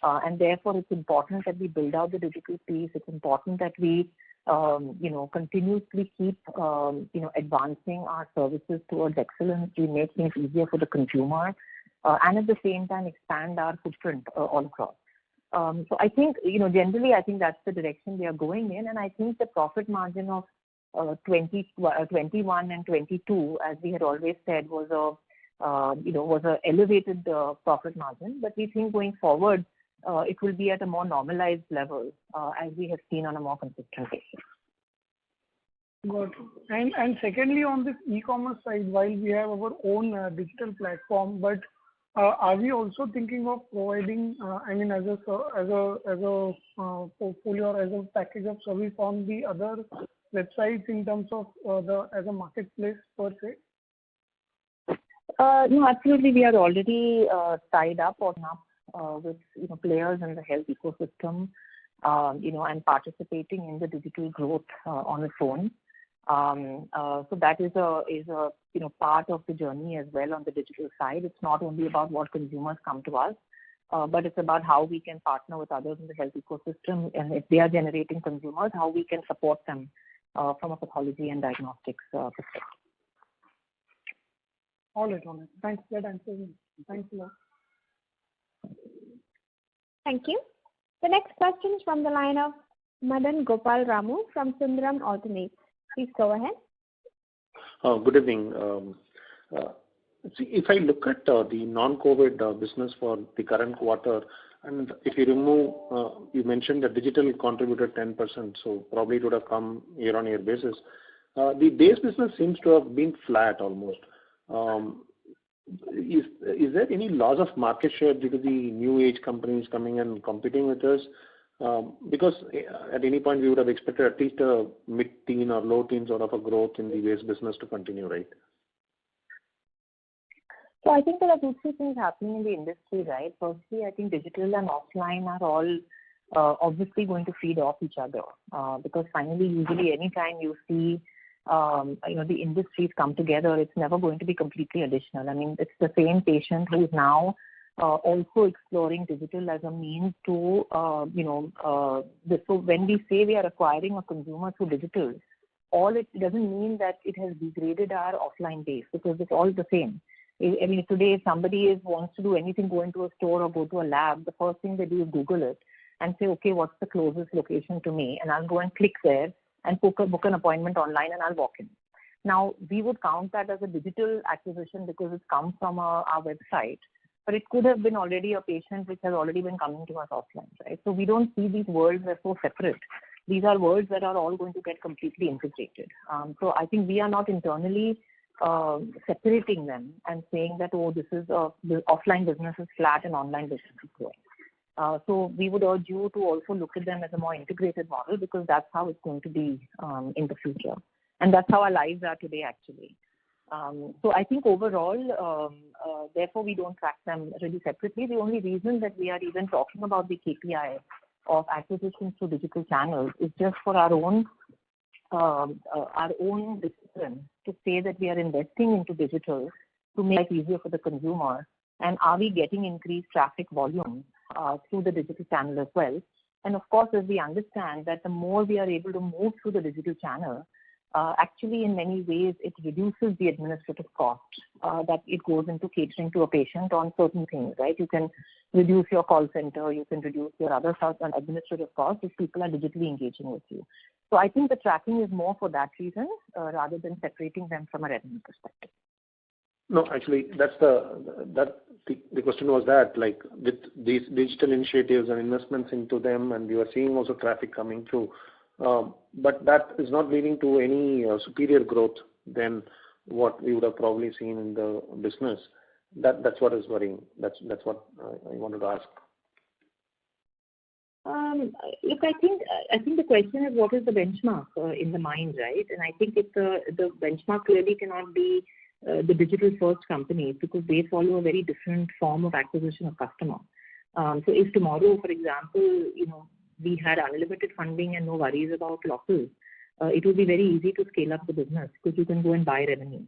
and therefore it's important that we build out the digital piece. It's important that we, continuously keep, advancing our services towards excellence. We make things easier for the consumer, and at the same time expand our footprint all across. So I think, generally, I think that's the direction we are going in, and I think the profit margin of 21 and 22, as we had always said, was a elevated profit margin. But we think going forward, it will be at a more normalized level, as we have seen on a more consistent basis. Got it. And secondly, on this e-commerce side, while we have our own digital platform, but are we also thinking of providing, as a portfolio or as a package of service on the other websites in terms of as a marketplace per se? No, absolutely. We are already tied up with players in the health ecosystem, and participating in the digital growth on its own. So that is a part of the journey as well on the digital side. It's not only about what consumers come to us, but it's about how we can partner with others in the health ecosystem, and if they are generating consumers, how we can support them from a pathology and diagnostics perspective. All right. Thanks. That answers me. Thanks a lot. Thank you. The next question is from the line of Madan Gopal Ramu from Sundaram Alternates. Please go ahead. Good evening. If I look at the non-COVID business for the current quarter, and if you remove, you mentioned that digital contributed 10%, so probably it would have come year-on-year basis. The base business seems to have been flat almost. Is there any loss of market share due to the new age companies coming and competing with us? Because at any point we would have expected at least a mid-teen or low-teen sort of a growth in the base business to continue, right? So I think there are two, three things happening in the industry, right? Firstly, I think digital and offline are all obviously going to feed off each other because finally, usually, anytime you see the industries come together, it's never going to be completely additional. I mean, it's the same patient who is now also exploring digital as a means to, so when we say we are acquiring a consumer through digital, it doesn't mean that it has degraded our offline base because it's all the same. I mean, today if somebody wants to do anything, go into a store or go to a lab, the first thing they do is Google it and say, okay, what's the closest location to me? And I'll go and click there and book an appointment online and I'll walk in. Now, we would count that as a digital acquisition because it's come from our website, but it could have been already a patient which has already been coming to us offline, right? So we don't see these worlds as so separate. These are worlds that are all going to get completely integrated. So I think we are not internally separating them and saying that, oh, the offline business is flat and online business is growing. So we would urge you to also look at them as a more integrated model because that's how it's going to be in the future. And that's how our lives are today, actually. So I think overall, therefore, we don't track them really separately. The only reason that we are even talking about the KPI of acquisitions through digital channels is just for our own discipline to say that we are investing into digital to make it easier for the consumer. And are we getting increased traffic volume through the digital channel as well? And of course, as we understand that the more we are able to move through the digital channel, actually in many ways it reduces the administrative cost that it goes into catering to a patient on certain things, right? You can reduce your call center, you can reduce your other administrative costs if people are digitally engaging with you. So I think the tracking is more for that reason rather than separating them from a revenue perspective. No, actually, the question was that, like, with these digital initiatives and investments into them, and we are seeing also traffic coming through, but that is not leading to any superior growth than what we would have probably seen in the business. That's what is worrying. That's what I wanted to ask. Look, I think the question is what is the benchmark in the mind, right? And I think the benchmark clearly cannot be the digital first companies because they follow a very different form of acquisition of customer. So if tomorrow, for example, we had unlimited funding and no worries about losses, it would be very easy to scale up the business because you can go and buy revenue.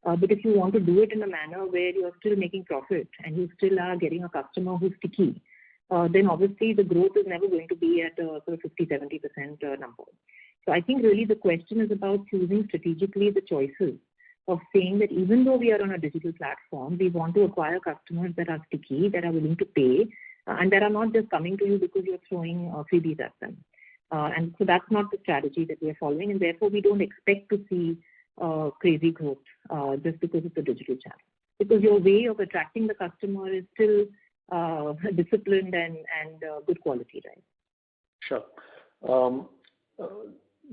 But if you want to do it in a manner where you're still making profit and you still are getting a customer who's sticky, then obviously the growth is never going to be at a sort of 50-70% number. So I think really the question is about choosing strategically the choices of saying that even though we are on a digital platform, we want to acquire customers that are sticky, that are willing to pay, and that are not just coming to you because you're throwing freebies at them. And so that's not the strategy that we are following, and therefore we don't expect to see crazy growth just because of the digital channel. Because your way of attracting the customer is still disciplined and good quality, right? Sure.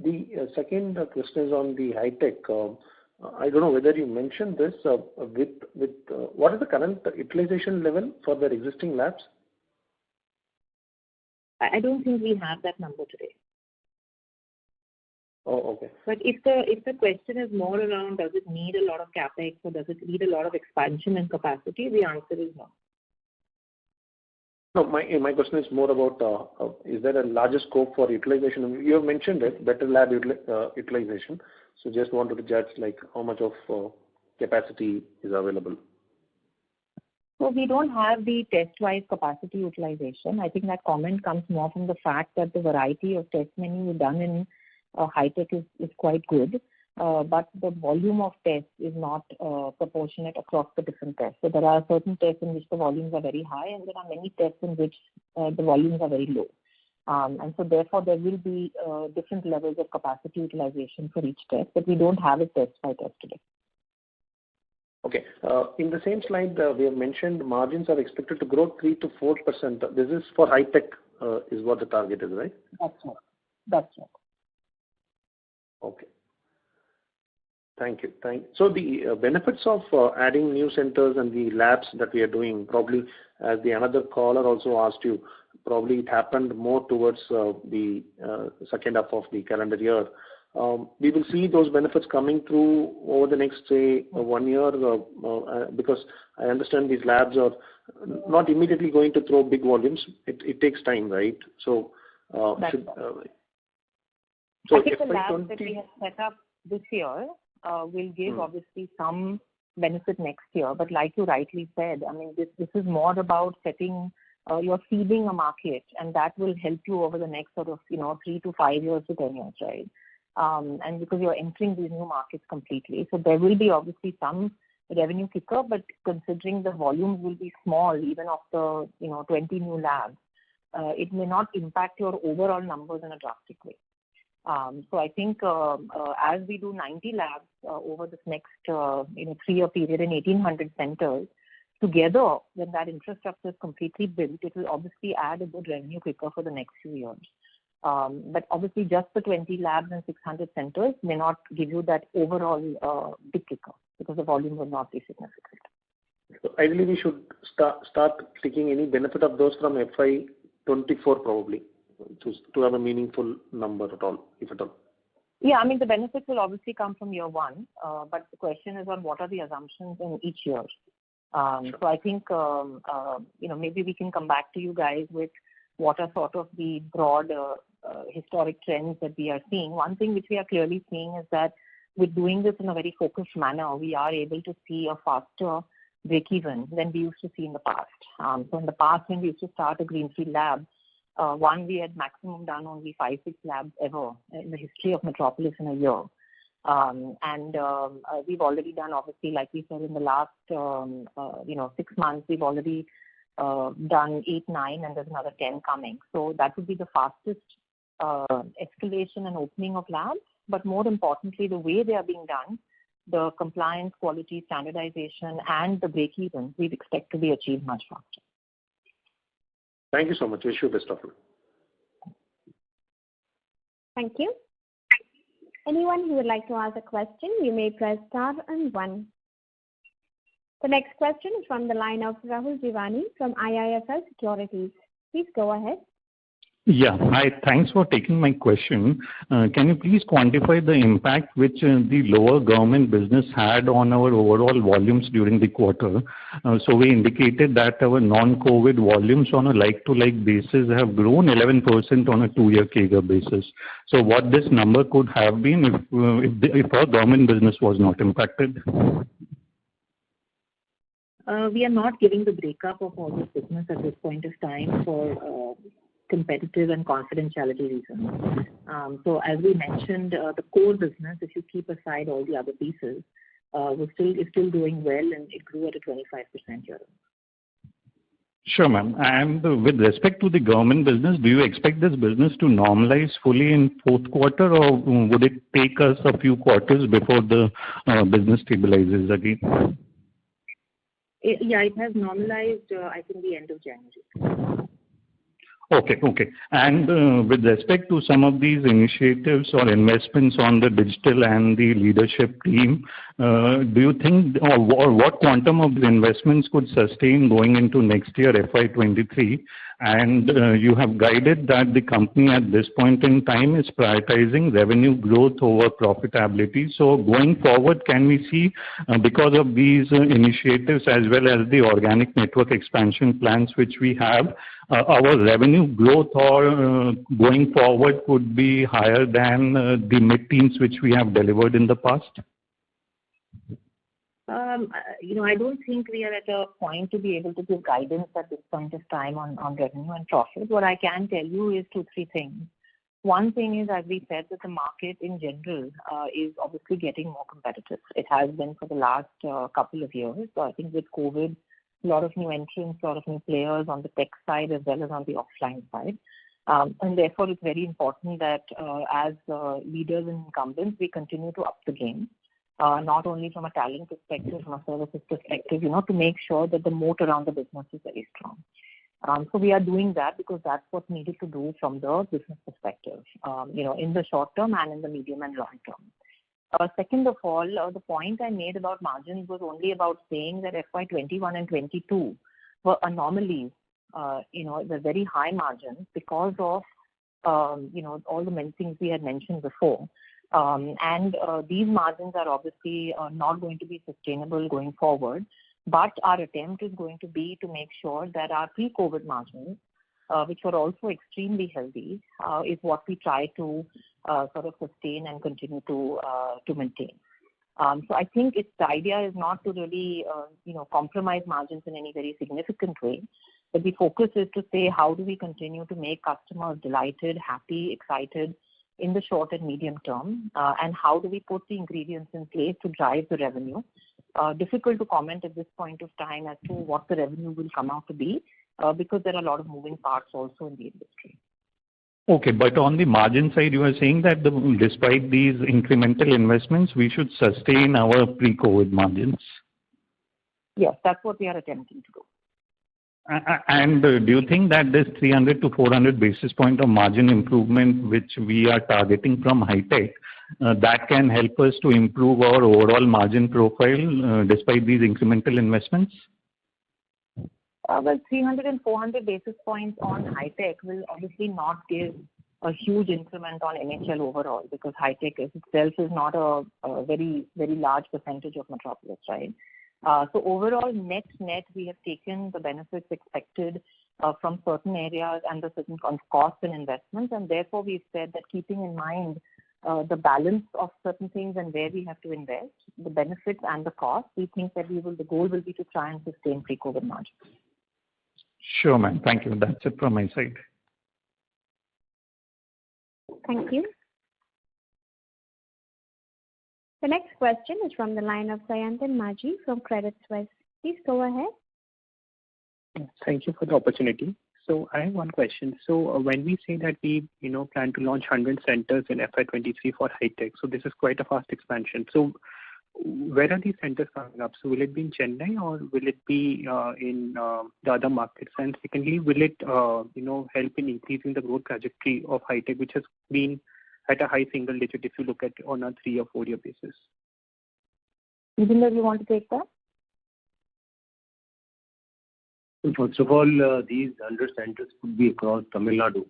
The second question is on the high tech. I don't know whether you mentioned this. With what is the current utilization level for their existing labs? I don't think we have that number today. Oh, okay. But if the question is more around does it need a lot of capex or does it need a lot of expansion and capacity, the answer is no. No, my question is more about is there a larger scope for utilization? You have mentioned it, better lab utilization. So just wanted to judge like how much of capacity is available. So we don't have the test-wise capacity utilization. I think that comment comes more from the fact that the variety of test menu done in high-tech is quite good, but the volume of tests is not proportionate across the different tests. So there are certain tests in which the volumes are very high, and there are many tests in which the volumes are very low. And so therefore there will be different levels of capacity utilization for each test, but we don't have it test by test today. Okay. In the same slide, we have mentioned margins are expected to grow 3 to 4%. This is for high tech, is what the target is, right? That's right. Okay. Thank you. So the benefits of adding new centers and the labs that we are doing, probably as the another caller also asked you, probably it happened more towards the second half of the calendar year. we will see those benefits coming through over the next, say, 1 year, because I understand these labs are not immediately going to throw big volumes. It takes time, right? So, I think the labs that we have set up this year will give obviously some benefit next year. But like you rightly said, I mean, this is more about setting, you're seeding a market, and that will help you over the next sort of, 3 to 5 years to 10 years, right? And because you're entering these new markets completely. So there will be obviously some revenue kicker, but considering the volumes will be small, even of the, 20 new labs, it may not impact your overall numbers in a drastic way. So I think as we do 90 labs over this next 3-year period in 1,800 centers, together when that infrastructure is completely built, it will obviously add a good revenue kicker for the next few years. But obviously just the 20 labs and 600 centers may not give you that overall big kicker because the volume will not be significant. So ideally we should start taking any benefit of those from FY24 probably to have a meaningful number at all, if at all. Yeah, I mean the benefits will obviously come from year one, but the question is on what are the assumptions in each year. Sure. So I think maybe we can come back to you guys with what are sort of the broad historic trends that we are seeing. One thing which we are clearly seeing is that with doing this in a very focused manner, we are able to see a faster break-even than we used to see in the past. So in the past, when we used to start a greenfield lab, we had maximum done only 5-6 labs ever in the history of Metropolis in a year. And we've already done, obviously, like we said, in the last 6 months, we've already done 8, 9, and there's another 10 coming. So that would be the fastest escalation and opening of labs. But more importantly, the way they are being done, the compliance, quality, standardization, and the break-even, we expect to be achieved much faster. Thank you so much. Wish you best of luck. Thank you. Anyone who would like to ask a question, you may press star and 1. The next question is from the line of Rahul Jivani from IIFL Securities. Please go ahead. Yeah. Hi. Thanks for taking my question. Can you please quantify the impact which the lower government business had on our overall volumes during the quarter? So we indicated that our non-COVID volumes on a like-to-like basis have grown 11% on a 2-year CAGR basis. So what this number could have been if our government business was not impacted? We are not giving the breakup of all this business at this point of time for competitive and confidentiality reasons. So as we mentioned, the core business, if you keep aside all the other pieces, is still doing well, and it grew at a 25% year. Sure, ma'am. And with respect to the government business, do you expect this business to normalize fully in fourth quarter, or would it take us a few quarters before the business stabilizes again? It has normalized, I think, the end of January. Okay. And with respect to some of these initiatives or investments on the digital and the leadership team, do you think or what quantum of the investments could sustain going into next year, FY23? And you have guided that the company at this point in time is prioritizing revenue growth over profitability. So going forward, can we see, because of these initiatives as well as the organic network expansion plans which we have, our revenue growth or going forward could be higher than the mid-teens which we have delivered in the past? I don't think we are at a point to be able to give guidance at this point of time on revenue and profit. What I can tell you is 2-3 things. One thing is, as we said, that the market in general is obviously getting more competitive. It has been for the last couple of years. So I think with COVID, a lot of new entrants, a lot of new players on the tech side as well as on the offline side. And therefore, it's very important that as leaders and incumbents, we continue to up the game. Not only from a talent perspective, from a services perspective, to make sure that the moat around the business is very strong. So we are doing that because that's what's needed to do from the business perspective, in the short term and in the medium and long term. Second of all, the point I made about margins was only about saying that FY21 and 22 were anomalies, the very high margins because of all the many things we had mentioned before. These margins are obviously not going to be sustainable going forward. But our attempt is going to be to make sure that our pre-COVID margins, which were also extremely healthy, is what we try to sort of sustain and continue to maintain. So I think the idea is not to really, compromise margins in any very significant way, but the focus is to say how do we continue to make customers delighted, happy, excited in the short and medium term, and how do we put the ingredients in place to drive the revenue. Difficult to comment at this point of time as to what the revenue will come out to be, because there are a lot of moving parts also in the industry. Okay, but on the margin side, you are saying that despite these incremental investments, we should sustain our pre-COVID margins. Yes, that's what we are attempting to do. And do you think that this 300 to 400 basis point of margin improvement, which we are targeting from high-tech, that can help us to improve our overall margin profile despite these incremental investments? Well, 300 and 400 basis points on high-tech will obviously not give a huge increment on NHL overall, because high-tech itself is not a very, very large percentage of Metropolis, right? So overall, net, we have taken the benefits expected from certain areas and the certain costs and investments, and therefore we've said that keeping in mind the balance of certain things and where we have to invest, the benefits and the cost, we think that the goal will be to try and sustain pre-COVID margins. Sure, ma'am. Thank you. That's it from my side. Thank you. The next question is from the line of Sayantan Maji from Credit Suisse. Please go ahead. Thank you for the opportunity. So I have one question. So when we say that we plan to launch 100 centers in FY23 for high-tech, so this is quite a fast expansion. So where are these centers coming up? So will it be in Chennai or will it be in the other markets? And secondly, will it help in increasing the growth trajectory of high-tech, which has been at a high single digit if you look at on a 3 or 4 year basis? Vijender, you want to take that? First of all, these 100 centers could be across Tamil Nadu,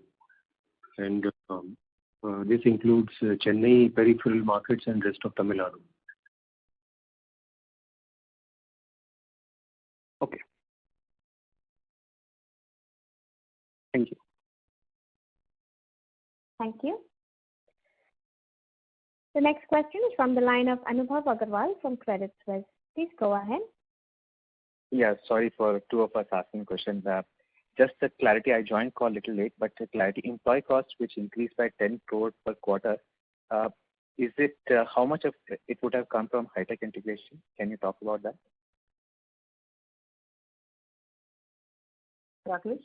and this includes Chennai, peripheral markets, and rest of Tamil Nadu. Okay. Thank you. Thank you. The next question is from the line of Anubhav Agarwal from Credit Suisse. Please go ahead. Yeah, sorry for two of us asking questions. Just the clarity, I joined call a little late, but the clarity, employee costs which increased by 10 crore per quarter, is it how much of it would have come from high-tech integration? Can you talk about that? Rakesh?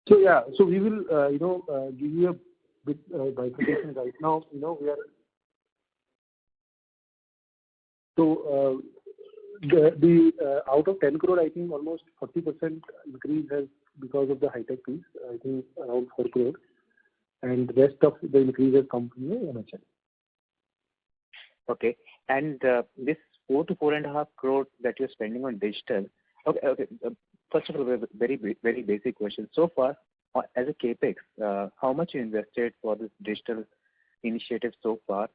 So we will give you a bit bifurcation right now. We are the out of 10 crore, I think almost 40% increase has because of the high-tech piece. I think around 4 crore, and the rest of the increase has come from the NHL. Okay, and this 4 to 4.5 crore that you're spending on digital. Okay. First of all, very basic question. So far, as a capex, how much you invested for this digital initiative so far?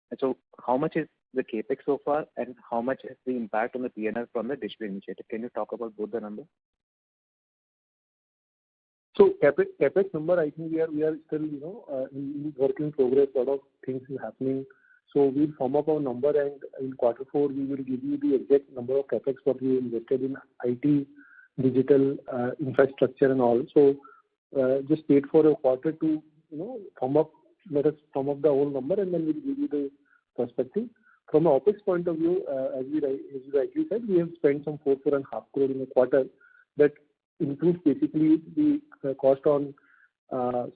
And so, how much is the capex so far, and how much is the impact on the P&L from the digital initiative? Can you talk about both the numbers? So capex number, I think we are still in work in progress. A lot of things is happening. So we'll form up our number, and in Q4 we will give you the exact number of capex what we invested in IT, digital infrastructure and all. So just wait for a quarter to let us form up the whole number, and then we'll give you the perspective. From an OpEx point of view, as you rightly said, we have spent some 4.5 crore in a quarter. That includes basically the cost on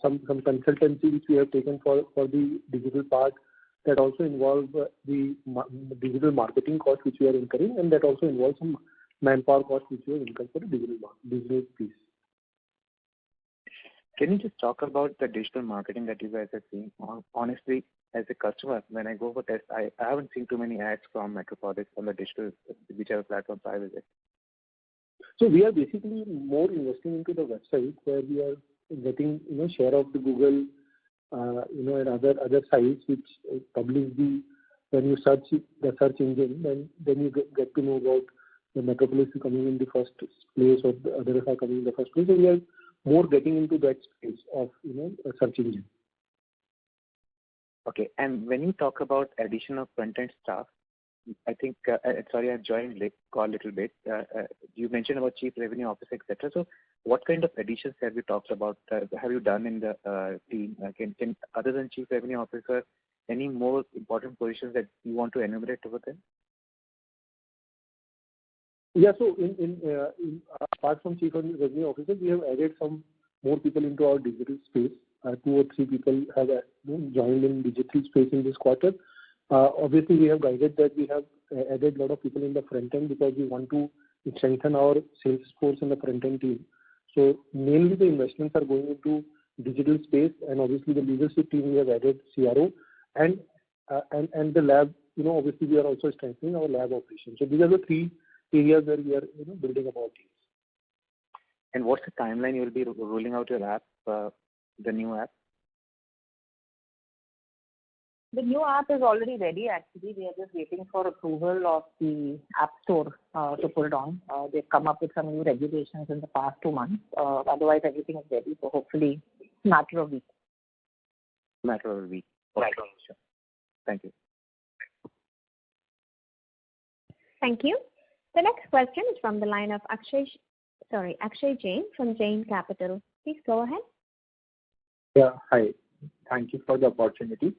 some consultancy which we have taken for the digital part. That also involves the digital marketing cost which we are incurring, and that also involves some manpower cost which we have incurred for the digital piece. Can you just talk about the digital marketing that you guys are seeing? Honestly, as a customer, when I go for test, I haven't seen too many ads from Metropolis on the digital, whichever platform I visit. So we are basically more investing into the website where we are getting share of the Google and other sites which publish when you search the search engine, then you get to know about the Metropolis is coming in the first place or the others are coming in the first place. So we are more getting into that space of a search engine. Okay. And when you talk about addition of front-end staff, I think, sorry, I joined late call a little bit. You mentioned about chief revenue officer, etc. So what kind of additions have you talked about, have you done in the team? Can other than chief revenue officer, any more important positions that you want to enumerate over there? Yeah, so apart from chief revenue officer, we have added some more people into our digital space. 2 or 3 people have joined in digital space in this quarter. Obviously, we have guided that we have added a lot of people in the front end because we want to strengthen our sales force in the front end team. So mainly the investments are going into digital space, and obviously the leadership team we have added CRO and the lab. Obviously we are also strengthening our lab operations. So these are the 3 areas where we are building up our teams. And what's the timeline you will be rolling out your app, the new app? The new app is already ready actually. We are just waiting for approval of the App Store to put it on. They've come up with some new regulations in the past 2 months. Otherwise everything is ready. So hopefully matter of weeks. Matter of a week. Okay. Right. Sure. Thank you. Thank you. The next question is from the line of Akshay Jain from Jain Capital. Please go ahead. Yeah, hi. Thank you for the opportunity.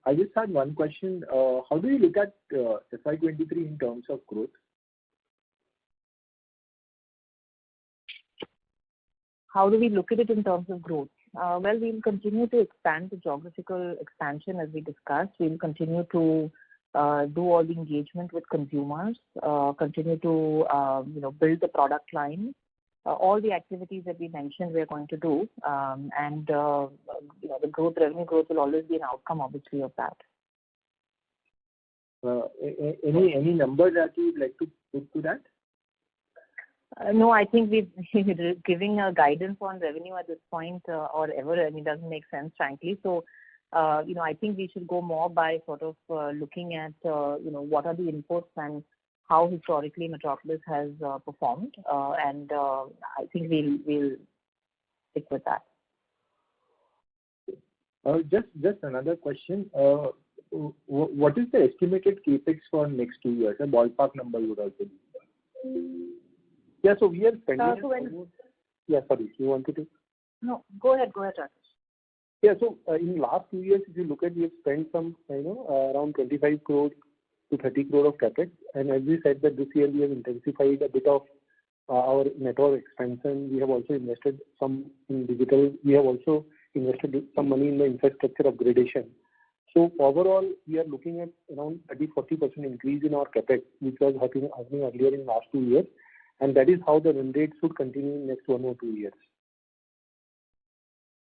I just had one question. How do you look at FY23 in terms of growth? How do we look at it in terms of growth? Well, we'll continue to expand the geographical expansion as we discussed. We'll continue to do all the engagement with consumers, continue to build the product line. All the activities that we mentioned we are going to do, and the revenue growth will always be an outcome, obviously, of that. Any number that you would like to put to that? No, I think giving a guidance on revenue at this point or ever, doesn't make sense, frankly. So, I think we should go more by sort of looking at, what are the inputs and how historically Metropolis has performed, and I think we'll stick with that. Just another question. What is the estimated capex for next 2 years? A ballpark number would also be. Yeah, so we are spending. Yeah, sorry, you wanted to? No, go ahead, Rakesh. Yeah, so in last 2 years, if you look at, we have spent some, around 25 crore to 30 crore of capex, and as we said that this year we have intensified a bit of our network expansion. We have also invested some in digital. We have also invested some money in the infrastructure upgradation. So overall, we are looking at around 30-40% increase in our capex, which was happening earlier in last 2 years, and that is how the run rate should continue in next 1 or 2 years.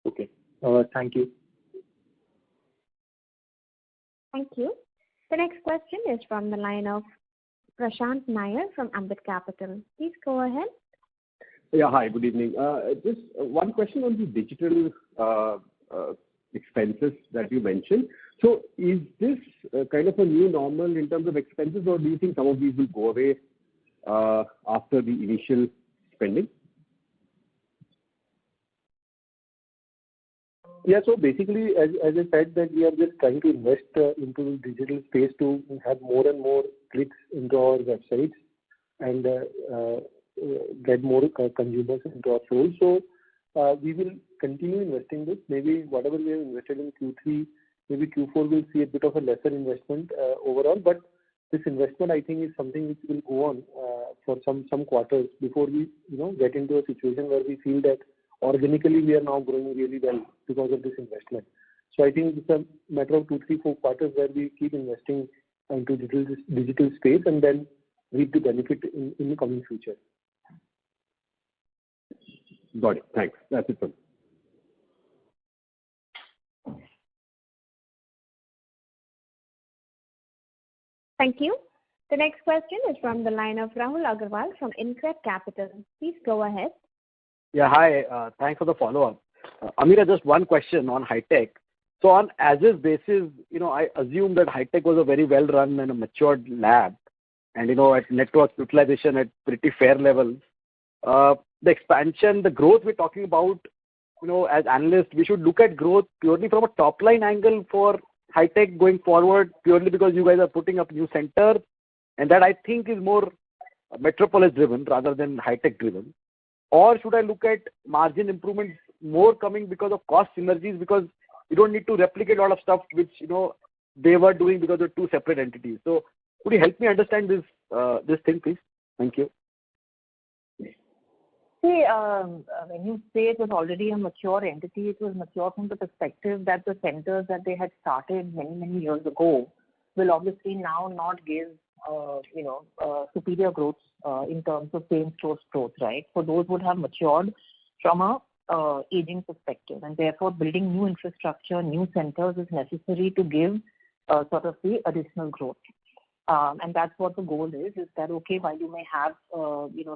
Okay. Thank you. Thank you. The next question is from the line of Prashant Nair from Ambit Capital. Please go ahead. Yeah, hi, good evening. Just one question on the digital expenses that you mentioned. So is this kind of a new normal in terms of expenses, or do you think some of these will go away after the initial spending? Yeah, so basically, as I said, that we are just trying to invest into digital space to have more and more clicks into our websites and get more consumers into our fold. So we will continue investing this. Maybe whatever we have invested in Q3, maybe Q4 will see a bit of a lesser investment overall. But this investment, I think, is something which will go on for some quarters before we get into a situation where we feel that organically we are now growing really well because of this investment. So I think it's a matter of 2, 3, 4 quarters where we keep investing into digital space and then reap the benefit in the coming future. Got it. Thanks. That's it from me. Thank you. The next question is from the line of Rahul Agarwal from InCred Capital. Please go ahead. Yeah, hi. Thanks for the follow-up. Amira, just one question on high-tech. So on as-is basis, I assume that high-tech was a very well-run and a matured lab and, at network utilization at pretty fair levels. The expansion, the growth we're talking about, as analysts, we should look at growth purely from a top-line angle for high-tech going forward, purely because you guys are putting up new centers, and that I think is more Metropolis-driven rather than high-tech driven. Or should I look at margin improvements more coming because of cost synergies, because you don't need to replicate a lot of stuff which, they were doing because they're two separate entities. So could you help me understand this thing, please? Thank you. See, when you say it was already a mature entity, it was mature from the perspective that the centers that they had started many, many years ago will obviously now not give, superior growth in terms of same-store growth, right? So those would have matured from a aging perspective, and therefore building new infrastructure, new centers is necessary to give sort of the additional growth. And that's what the goal is that, okay, while you may have,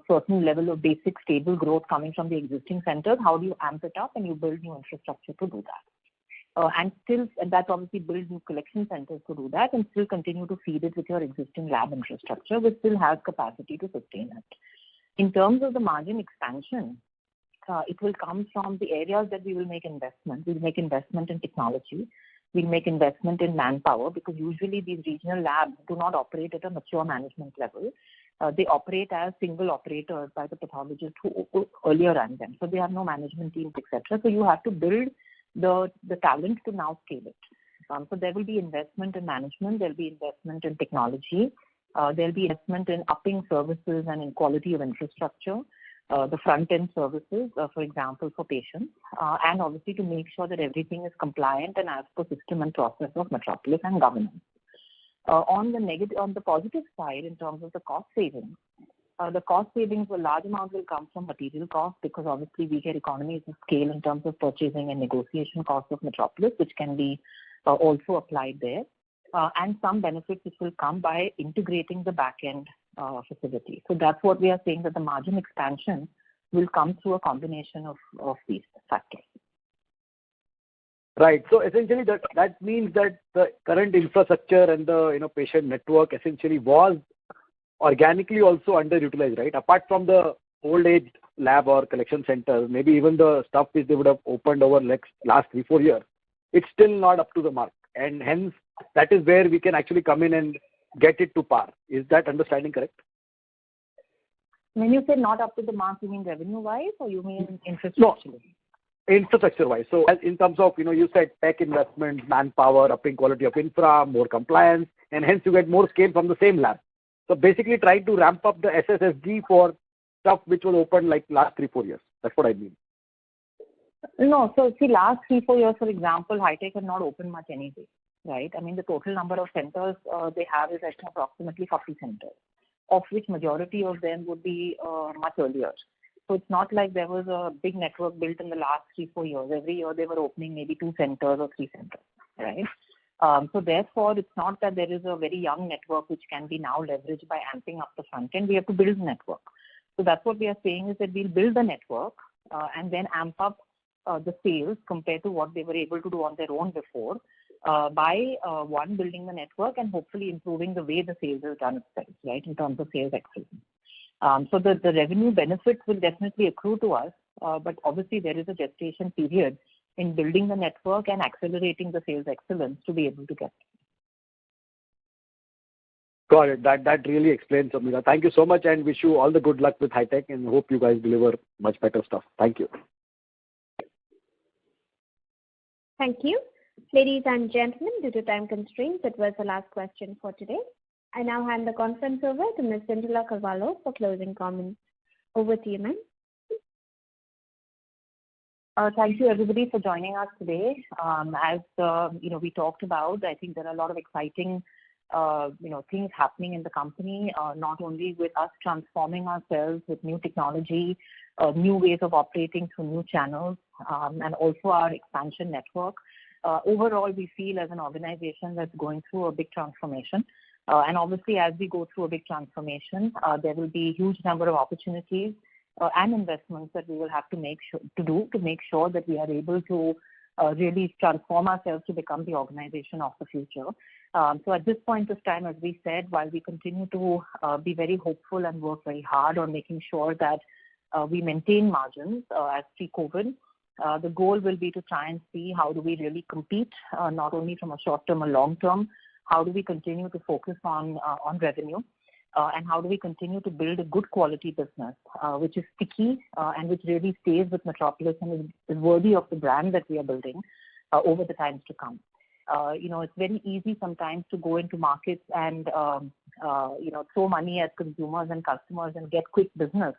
certain level of basic stable growth coming from the existing centers, how do you amp it up and you build new infrastructure to do that? And that's obviously build new collection centers to do that and still continue to feed it with your existing lab infrastructure, which still has capacity to sustain it. In terms of the margin expansion, it will come from the areas that we will make investment. We'll make investment in technology. We'll make investment in manpower, because usually these regional labs do not operate at a mature management level. They operate as single operators by the pathologists who earlier ran them. So they have no management teams, etc. So you have to build the talent to now scale it. So there will be investment in management. There will be investment in technology. There will be investment in upping services and in quality of infrastructure. The front-end services, for example, for patients, and obviously to make sure that everything is compliant and as per system and process of Metropolis and governance. On the positive side, in terms of the cost savings, a large amount will come from material costs, because obviously we get economies of scale in terms of purchasing and negotiation costs of Metropolis, which can be also applied there. And some benefits which will come by integrating the back-end facility. So that's what we are saying, that the margin expansion will come through a combination of these factors. Right. So essentially that means that the current infrastructure and the patient network essentially was organically also underutilized, right? Apart from the old age lab or collection center, maybe even the stuff which they would have opened over last 3-4 years, it's still not up to the mark. And hence that is where we can actually come in and get it to par. Is that understanding correct? When you say not up to the mark, you mean revenue-wise or you mean infrastructure? No, infrastructure-wise. So as in terms of, you said tech investment, manpower, upping quality of infra, more compliance, and hence you get more scale from the same lab. So basically trying to ramp up the SSSG for stuff which was opened like last 3-4 years. That's what I mean. No, so see, last 3-4 years, for example, high-tech had not opened much anyway, right? I mean, the total number of centers they have is approximately 40 centers, of which majority of them would be much earlier. So it's not like there was a big network built in the last 3-4 years. Every year they were opening maybe 2 centers or 3 centers, right? So therefore, it's not that there is a very young network which can be now leveraged by amping up the front end. We have to build the network. So that's what we are saying, is that we'll build the network and then amp up the sales compared to what they were able to do on their own before by building the network and hopefully improving the way the sales is done itself, right, in terms of sales excellence. So the revenue benefits will definitely accrue to us, but obviously there is a gestation period in building the network and accelerating the sales excellence to be able to get it. Got it. That really explains, Amira. Thank you so much and wish you all the good luck with high-tech and hope you guys deliver much better stuff. Thank you. Thank you. Ladies and gentlemen, due to time constraints, that was the last question for today. I now hand the conference over to Ms. Cyndrella Carvalho for closing comments. Over to you, ma'am. Thank you, everybody, for joining us today. As we talked about, I think there are a lot of exciting things happening in the company, not only with us transforming ourselves with new technology, new ways of operating through new channels, and also our expansion network. Overall, we feel as an organization that's going through a big transformation. And obviously, as we go through a big transformation, there will be a huge number of opportunities and investments that we will have to make sure that we are able to really transform ourselves to become the organization of the future. So at this point of time, as we said, while we continue to be very hopeful and work very hard on making sure that we maintain margins as pre-COVID, the goal will be to try and see how do we really compete, not only from a short-term or long-term, how do we continue to focus on revenue, and how do we continue to build a good quality business, which is sticky and which really stays with Metropolis and is worthy of the brand that we are building over the times to come. It's very easy sometimes to go into markets and, throw money at consumers and customers and get quick business.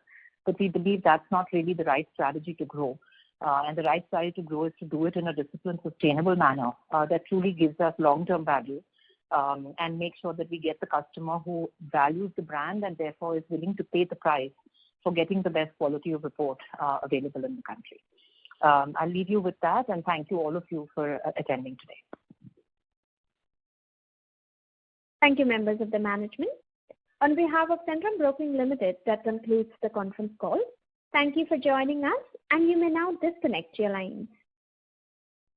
But we believe that's not really the right strategy to grow. And the right strategy to grow is to do it in a disciplined, sustainable manner that truly gives us long-term value and make sure that we get the customer who values the brand and therefore is willing to pay the price for getting the best quality of report available in the country. I'll leave you with that, and thank you all of you for attending today. Thank you, members of the management. On behalf of Centrum Broking Limited, that concludes the conference call. Thank you for joining us, and you may now disconnect your lines.